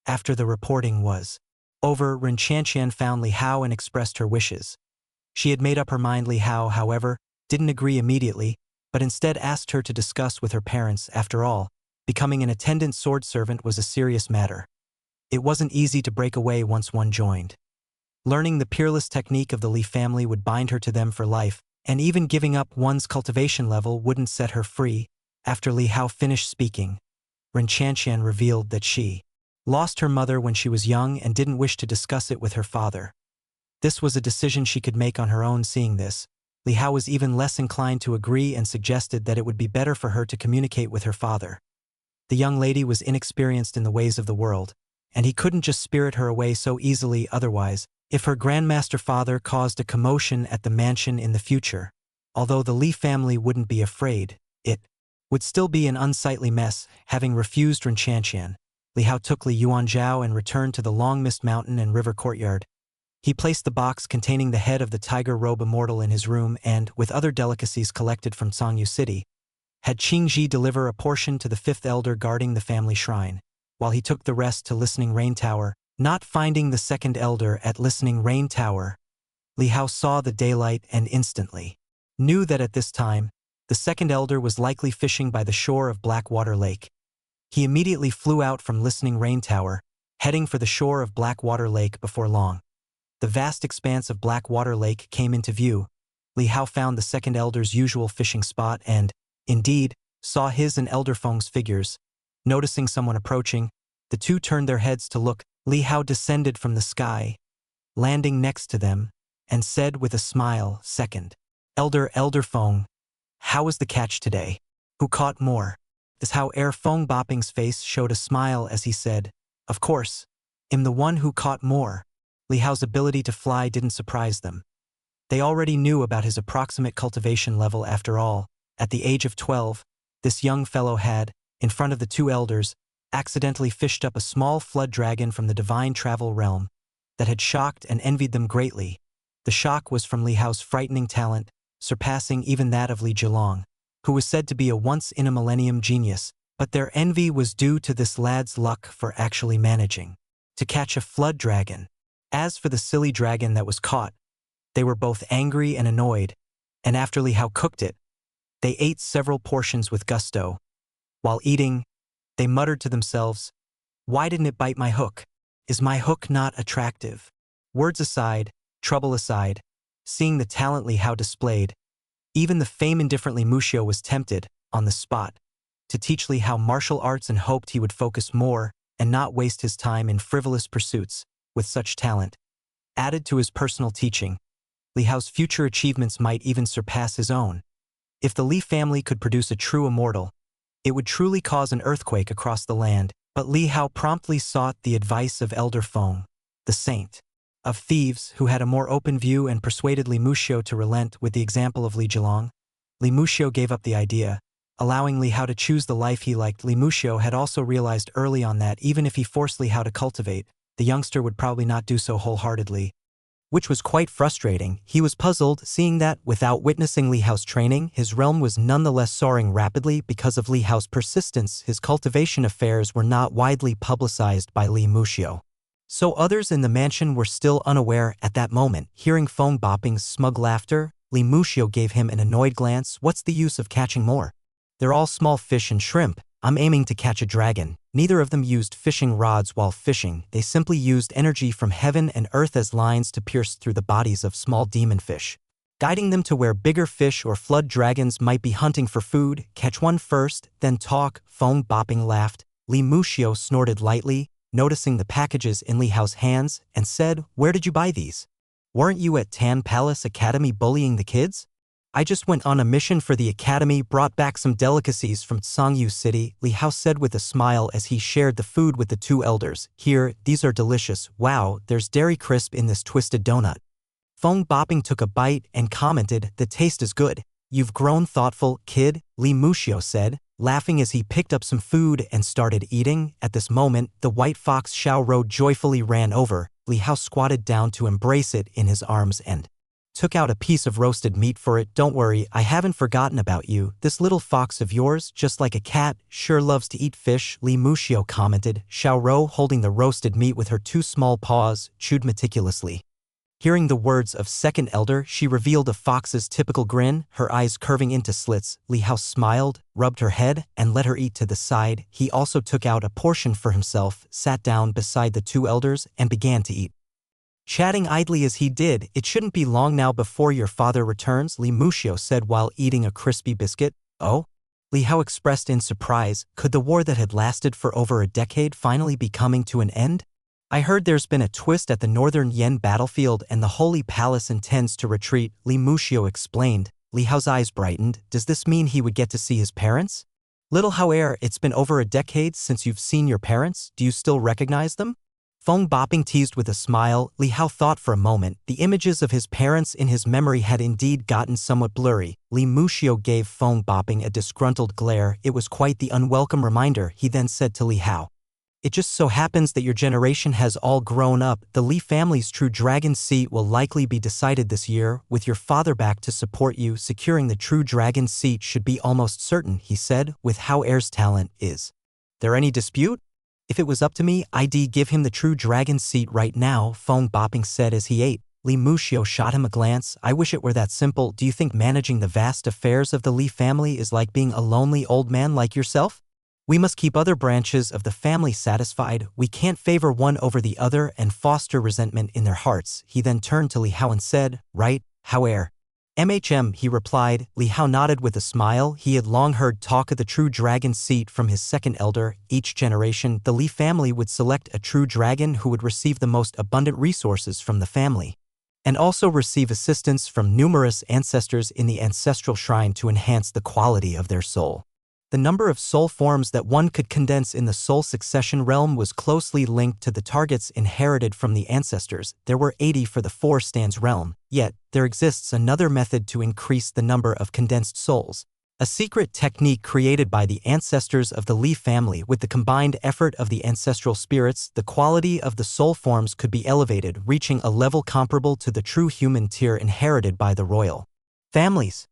A: After the reporting was over, Ren Qianqian found Li Hao and expressed her wishes. She had made up her mind. Li Hao, however, didn't agree immediately, but instead asked her to discuss with her parents. After all, becoming an attendant sword servant was a serious matter. It wasn't easy to break away once one joined. Learning the peerless technique of the Li family would bind her to them for life, and even giving up one's cultivation level wouldn't set her free. After Li Hao finished speaking, Ren Qianqian revealed that she lost her mother when she was young and didn't wish to discuss it with her father. This was a decision she could make on her own. Seeing this, Li Hao was even less inclined to agree and suggested that it would be better for her to communicate with her father. The young lady was inexperienced in the ways of the world, and he couldn't just spirit her away so easily. Otherwise, if her grandmaster father caused a commotion at the mansion in the future. Although the Li family wouldn't be afraid, it would still be an unsightly mess. Having refused Ren Chanshan, Li Hao took Li Yuanzhao and returned to the Long Mist Mountain and River Courtyard. He placed the box containing the head of the tiger robe immortal in his room and, with other delicacies collected from Sangyu City, had Qingji deliver a portion to the fifth elder guarding the family shrine, while he took the rest to Listening Rain Tower. Not finding the second elder at Listening Rain Tower, Li Hao saw the daylight and instantly knew that at this time, the second elder was likely fishing by the shore of Blackwater Lake. He immediately flew out from Listening Rain Tower, heading for the shore of Blackwater Lake before long. The vast expanse of Blackwater Lake came into view. Li Hao found the second elder's usual fishing spot and, indeed, saw his and Elder Feng's figures. Noticing someone approaching, the two turned their heads to look. Li Hao descended from the sky, landing next to them, and said with a smile, "Second Elder Feng, how was the catch today? Who caught more?" Is how Feng Boping's face showed a smile as he said, "Of course, I'm the one who caught more." Li Hao's ability to fly didn't surprise them. They already knew about his approximate cultivation level after all. At the age of 12, this young fellow had, in front of the two elders, accidentally fished up a small flood dragon from the divine travel realm that had shocked and envied them greatly. The shock was from Li Hao's frightening talent, surpassing even that of Li Zhilong, who was said to be a once-in-a-millennium genius, but their envy was due to this lad's luck for actually managing to catch a flood dragon. As for the silly dragon that was caught, they were both angry and annoyed, and after Li Hao cooked it, they ate several portions with gusto. While eating, they muttered to themselves, "Why didn't it bite my hook? Is my hook not attractive?" Words aside, trouble aside, seeing the talent Li Hao displayed, even the fame-indifferent Mu Xiu was tempted, on the spot, to teach Li Hao martial arts and hoped he would focus more and not waste his time in frivolous pursuits. With such talent added to his personal teaching, Li Hao's future achievements might even surpass his own. If the Li family could produce a true immortal, it would truly cause an earthquake across the land, but Li Hao promptly sought the advice of Elder Feng, the saint of thieves, who had a more open view and persuaded Li Muxiu to relent with the example of Li Zhilong. Li Muxiu gave up the idea, allowing Li Hao to choose the life he liked. Li Muxiu had also realized early on that even if he forced Li Hao to cultivate, the youngster would probably not do so wholeheartedly, which was quite frustrating. He was puzzled, seeing that, without witnessing Li Hao's training, his realm was nonetheless soaring rapidly. Because of Li Hao's persistence, his cultivation affairs were not widely publicized by Li Muxiu. So others in the mansion were still unaware at that moment. Hearing Feng Boping's smug laughter, Li Muxiu gave him an annoyed glance. "What's the use of catching more? They're all small fish and shrimp. I'm aiming to catch a dragon." Neither of them used fishing rods while fishing. They simply used energy from heaven and earth as lines to pierce through the bodies of small demon fish, guiding them to where bigger fish or flood dragons might be hunting for food. "Catch one first, then talk," Feng Boping laughed. Li Muxiu snorted lightly, noticing the packages in Li Hao's hands, and said, "Where did you buy these? Weren't you at Tan Palace Academy bullying the kids?" "I just went on a mission for the academy, brought back some delicacies from Sangyu City," Li Hao said with a smile as he shared the food with the two elders. "Here, these are delicious. Wow, there's dairy crisp in this twisted donut." Feng Boping took a bite and commented, "The taste is good. You've grown thoughtful, kid," Li Muxiu said, laughing as he picked up some food and started eating. At this moment, the white fox Xiaorou joyfully ran over. Li Hao squatted down to embrace it in his arms and took out a piece of roasted meat for it. "Don't worry, I haven't forgotten about you. This little fox of yours, just like a cat, sure loves to eat fish," Li Muxiu commented. Xiaorou, holding the roasted meat with her two small paws, chewed meticulously. Hearing the words of second elder, she revealed a fox's typical grin, her eyes curving into slits. Li Hao smiled, rubbed her head, and let her eat to the side. He also took out a portion for himself, sat down beside the two elders, and began to eat. Chatting idly as he did, "It shouldn't be long now before your father returns," Li Muxiu said while eating a crispy biscuit. "Oh?" Li Hao expressed in surprise. Could the war that had lasted for over a decade finally be coming to an end? "I heard there's been a twist at the northern Yen battlefield and the Holy Palace intends to retreat," Li Muxiu explained. Li Hao's eyes brightened. "Does this mean he would get to see his parents?" "Little Hao, it's been over a decade since you've seen your parents. Do you still recognize them?" Feng Boping teased with a smile. Li Hao thought for a moment. The images of his parents in his memory had indeed gotten somewhat blurry. Li Muxiu gave Feng Boping a disgruntled glare. It was quite the unwelcome reminder. He then said to Li Hao, "It just so happens that your generation has all grown up. The Li family's true dragon seat will likely be decided this year. With your father back to support you, securing the true dragon seat should be almost certain," he said, "with how heir's talent is. There any dispute? If it was up to me, I'd give him the true dragon seat right now," Feng Boping said as he ate. Li Muxiu shot him a glance. "I wish it were that simple. Do you think managing the vast affairs of the Li family is like being a lonely old man like yourself? We must keep other branches of the family satisfied. We can't favor one over the other and foster resentment in their hearts." He then turned to Li Hao and said, "Right, Hao heir?" "MHM," he replied. Li Hao nodded with a smile. He had long heard talk of the true dragon seat from his second elder. Each generation, the Li family would select a true dragon who would receive the most abundant resources from the family, and also receive assistance from numerous ancestors in the ancestral shrine to enhance the quality of their soul. The number of soul forms that one could condense in the soul succession realm was closely linked to the targets inherited from the ancestors. There were 80 for the Four Stands realm, yet there exists another method to increase the number of condensed souls. A secret technique created by the ancestors of the Li family. With the combined effort of the ancestral spirits, the quality of the soul forms could be elevated, reaching a level comparable to the true human tier inherited by the royal families.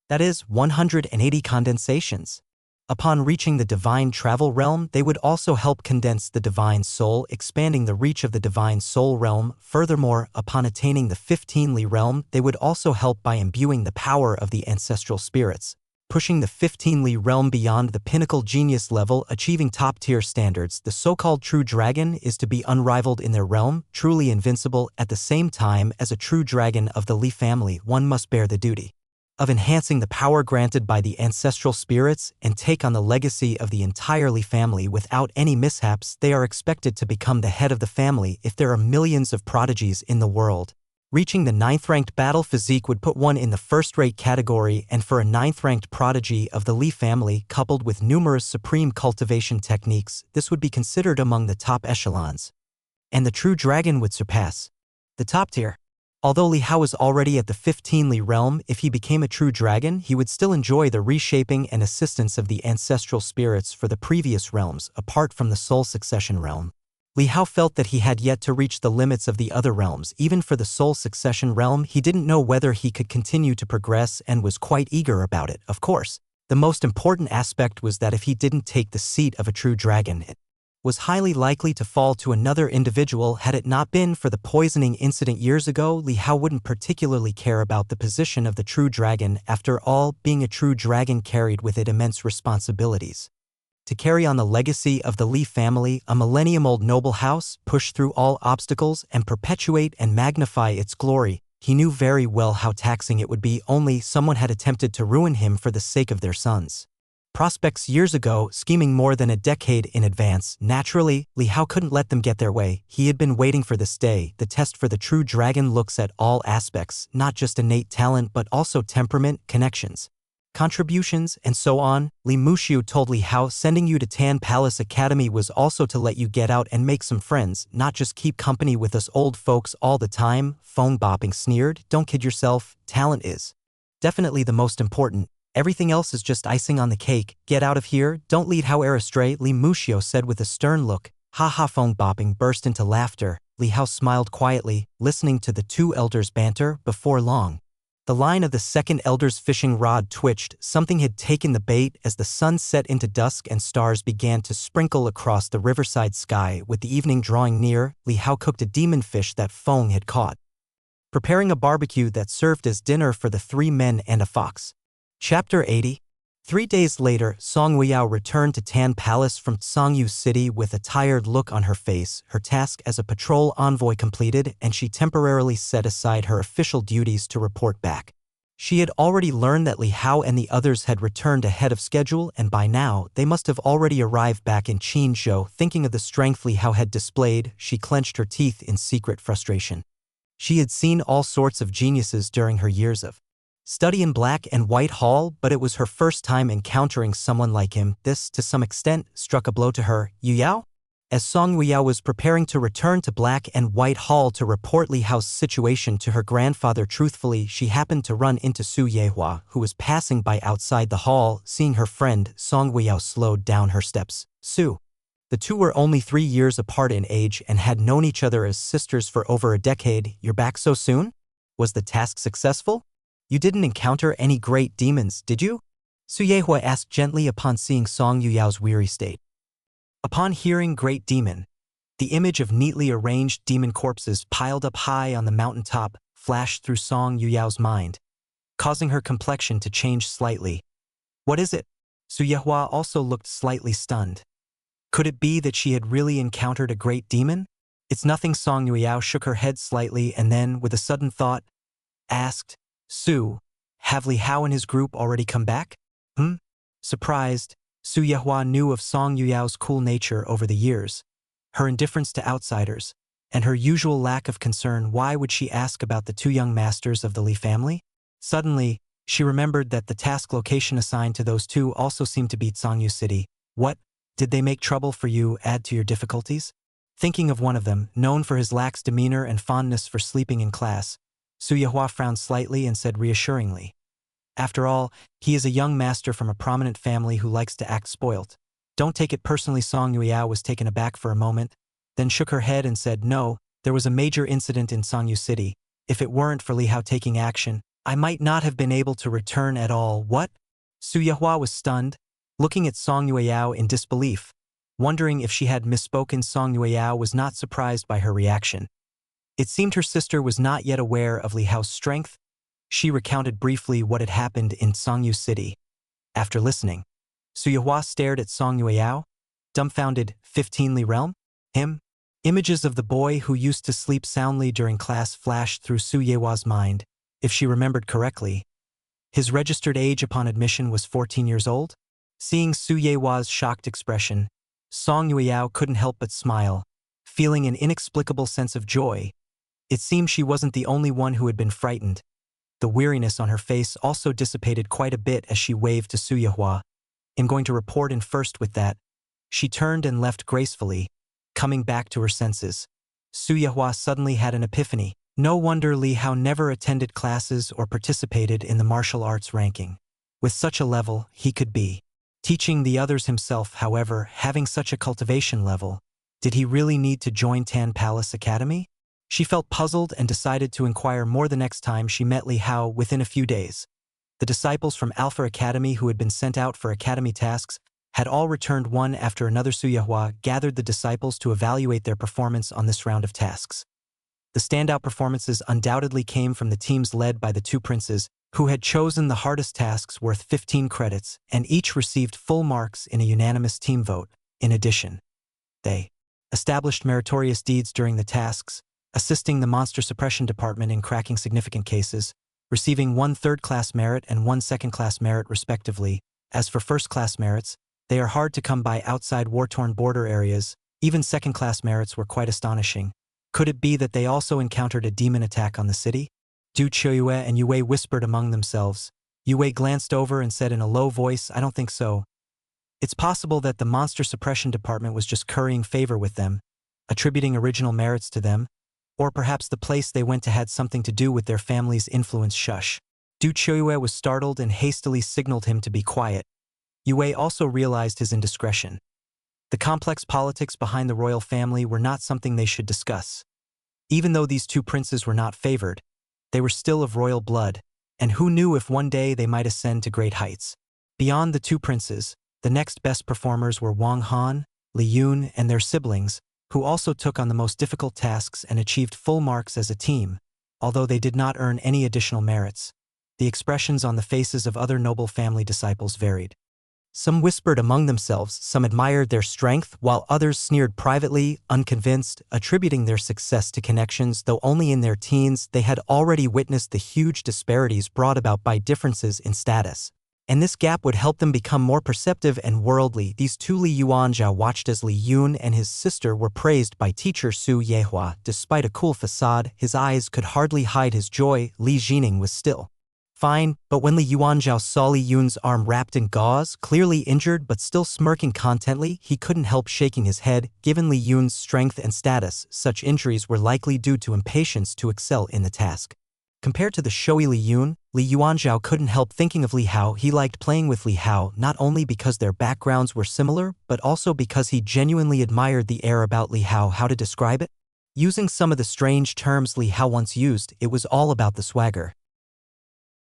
A: That is, 180 condensations. Upon reaching the divine travel realm, they would also help condense the divine soul, expanding the reach of the divine soul realm. Furthermore, upon attaining the 15 Li realm, they would also help by imbuing the power of the ancestral spirits, pushing the 15 Li realm beyond the pinnacle genius level, achieving top-tier standards. The so-called true dragon is to be unrivaled in their realm, truly invincible. At the same time, as a true dragon of the Li family, one must bear the duty of enhancing the power granted by the ancestral spirits and take on the legacy of the entire Li family. Without any mishaps, they are expected to become the head of the family. If there are millions of prodigies in the world, reaching the 9th-ranked battle physique would put one in the first-rate category, and for a 9th-ranked prodigy of the Li family, coupled with numerous supreme cultivation techniques, this would be considered among the top echelons. And the true dragon would surpass the top tier. Although Li Hao was already at the 15 Li realm, if he became a true dragon, he would still enjoy the reshaping and assistance of the ancestral spirits for the previous realms, apart from the soul succession realm. Li Hao felt that he had yet to reach the limits of the other realms. Even for the soul succession realm, he didn't know whether he could continue to progress and was quite eager about it. Of course, the most important aspect was that if he didn't take the seat of a true dragon, it was highly likely to fall to another individual. Had it not been for the poisoning incident years ago, Li Hao wouldn't particularly care about the position of the true dragon. After all, being a true dragon carried with it immense responsibilities. To carry on the legacy of the Li family, a millennium-old noble house, push through all obstacles and perpetuate and magnify its glory, he knew very well how taxing it would be. Only someone had attempted to ruin him for the sake of their sons' prospects years ago, scheming more than a decade in advance. Naturally, Li Hao couldn't let them get their way. He had been waiting for this day. The test for the true dragon looks at all aspects, not just innate talent but also temperament, connections, contributions, and so on. Li Muxiu told Li Hao sending you to Tan Palace Academy was also to let you get out and make some friends, not just keep company with us old folks all the time. Feng Boping sneered. "Don't kid yourself. Talent is definitely the most important. Everything else is just icing on the cake. Get out of here. Don't lead Hao heir astray," Li Muxiu said with a stern look. "Ha ha!" Feng Boping burst into laughter. Li Hao smiled quietly, listening to the two elders' banter. Before long, the line of the second elder's fishing rod twitched. Something had taken the bait. As the sun set into dusk and stars began to sprinkle across the riverside sky, with the evening drawing near, Li Hao cooked a demon fish that Feng had caught, preparing a barbecue that served as dinner for the 3 men and a fox. Chapter 80. 3 days later, Song Weiyao returned to Tan Palace from Songyu City with a tired look on her face. Her task as a patrol envoy completed, and she temporarily set aside her official duties to report back. She had already learned that Li Hao and the others had returned ahead of schedule, and by now, they must have already arrived back in Qinzhou. Thinking of the strength Li Hao had displayed, she clenched her teeth in secret frustration. She had seen all sorts of geniuses during her years of study in Black and White Hall, but it was her first time encountering someone like him. This, to some extent, struck a blow to her. "You Yao?" As Song Yuyao was preparing to return to Black and White Hall to report Li Hao's situation to her grandfather truthfully, she happened to run into Su Yehua, who was passing by outside the hall. Seeing her friend, Song Yuyao slowed down her steps. Su. The two were only 3 years apart in age and had known each other as sisters for over a decade. You're back so soon? Was the task successful? You didn't encounter any great demons, did you? Su Yehua asked gently upon seeing Song Yuyao's weary state. Upon hearing great demon, the image of neatly arranged demon corpses piled up high on the mountaintop flashed through Song Yuyao's mind, causing her complexion to change slightly. What is it? Su Yehua also looked slightly stunned. Could it be that she had really encountered a great demon? It's nothing. Song Yuyao shook her head slightly and then, with a sudden thought, asked, Su, have Li Hao and his group already come back? Surprised, Su Yehua knew of Song Yuyao's cool nature over the years, her indifference to outsiders, and her usual lack of concern. Why would she ask about the two young masters of the Li family? Suddenly, she remembered that the task location assigned to those two also seemed to be Zhongyu City. What? Did they make trouble for you, add to your difficulties? Thinking of one of them, known for his lax demeanor and fondness for sleeping in class, Su Yehua frowned slightly and said reassuringly, after all, he is a young master from a prominent family who likes to act spoilt. Don't take it personally. Song Yuyao was taken aback for a moment, then shook her head and said, no, there was a major incident in Zhongyu City. If it weren't for Li Hao taking action, I might not have been able to return at all. What? Su Yehua was stunned, looking at Song Yuyao in disbelief, wondering if she had misspoken. Song Yuyao was not surprised by her reaction. It seemed her sister was not yet aware of Li Hao's strength. She recounted briefly what had happened in Zhongyu City. After listening, Su Yehua stared at Song Yuyao, dumbfounded. 15 Li realm? Him? Images of the boy who used to sleep soundly during class flashed through Su Yehua's mind. If she remembered correctly, his registered age upon admission was 14 years old. Seeing Su Yehua's shocked expression, Song Yuyao couldn't help but smile, feeling an inexplicable sense of joy. It seemed she wasn't the only one who had been frightened. The weariness on her face also dissipated quite a bit as she waved to Su Yehua. I'm going to report in first. With that, she turned and left gracefully, coming back to her senses. Su Yehua suddenly had an epiphany. No wonder Li Hao never attended classes or participated in the martial arts ranking. With such a level, he could be teaching the others himself. However, having such a cultivation level, did he really need to join Tan Palace Academy? She felt puzzled and decided to inquire more the next time she met Li Hao. Within a few days, the disciples from Alpha Academy who had been sent out for academy tasks had all returned one after another. Su Yehua gathered the disciples to evaluate their performance on this round of tasks. The standout performances undoubtedly came from the teams led by the two princes, who had chosen the hardest tasks worth 15 credits, and each received full marks in a unanimous team vote. In addition, they established meritorious deeds during the tasks, assisting the Monster Suppression Department in cracking significant cases, receiving 1 third-class merit and 1 second-class merit respectively. As for first-class merits, they are hard to come by outside war-torn border areas. Even second-class merits were quite astonishing. Could it be that they also encountered a demon attack on the city? Du Qiuyue and Yue whispered among themselves. Yue glanced over and said in a low voice, I don't think so. It's possible that the Monster Suppression Department was just currying favor with them, attributing original merits to them, or perhaps the place they went to had something to do with their family's influence. Shush. Du Qiuyue was startled and hastily signaled him to be quiet. Yue also realized his indiscretion. The complex politics behind the royal family were not something they should discuss. Even though these two princes were not favored, they were still of royal blood, and who knew if one day they might ascend to great heights. Beyond the two princes, the next best performers were Wang Han, Li Yun, and their siblings, who also took on the most difficult tasks and achieved full marks as a team, although they did not earn any additional merits. The expressions on the faces of other noble family disciples varied. Some whispered among themselves, some admired their strength, while others sneered privately, unconvinced, attributing their success to connections. Though only in their teens, they had already witnessed the huge disparities brought about by differences in status. And this gap would help them become more perceptive and worldly. These two Li Yuanjia watched as Li Yun and his sister were praised by teacher Su Yehua. Despite a cool facade, his eyes could hardly hide his joy. Li Jining was still Fine, but when Li Yuanzhao saw Li Yun's arm wrapped in gauze, clearly injured but still smirking contently, he couldn't help shaking his head. Given Li Yun's strength and status, such injuries were likely due to impatience to excel in the task. Compared to the showy Li Yun, Li Yuanzhao couldn't help thinking of Li Hao. He liked playing with Li Hao not only because their backgrounds were similar, but also because he genuinely admired the air about Li Hao. How to describe it? Using some of the strange terms Li Hao once used, it was all about the swagger.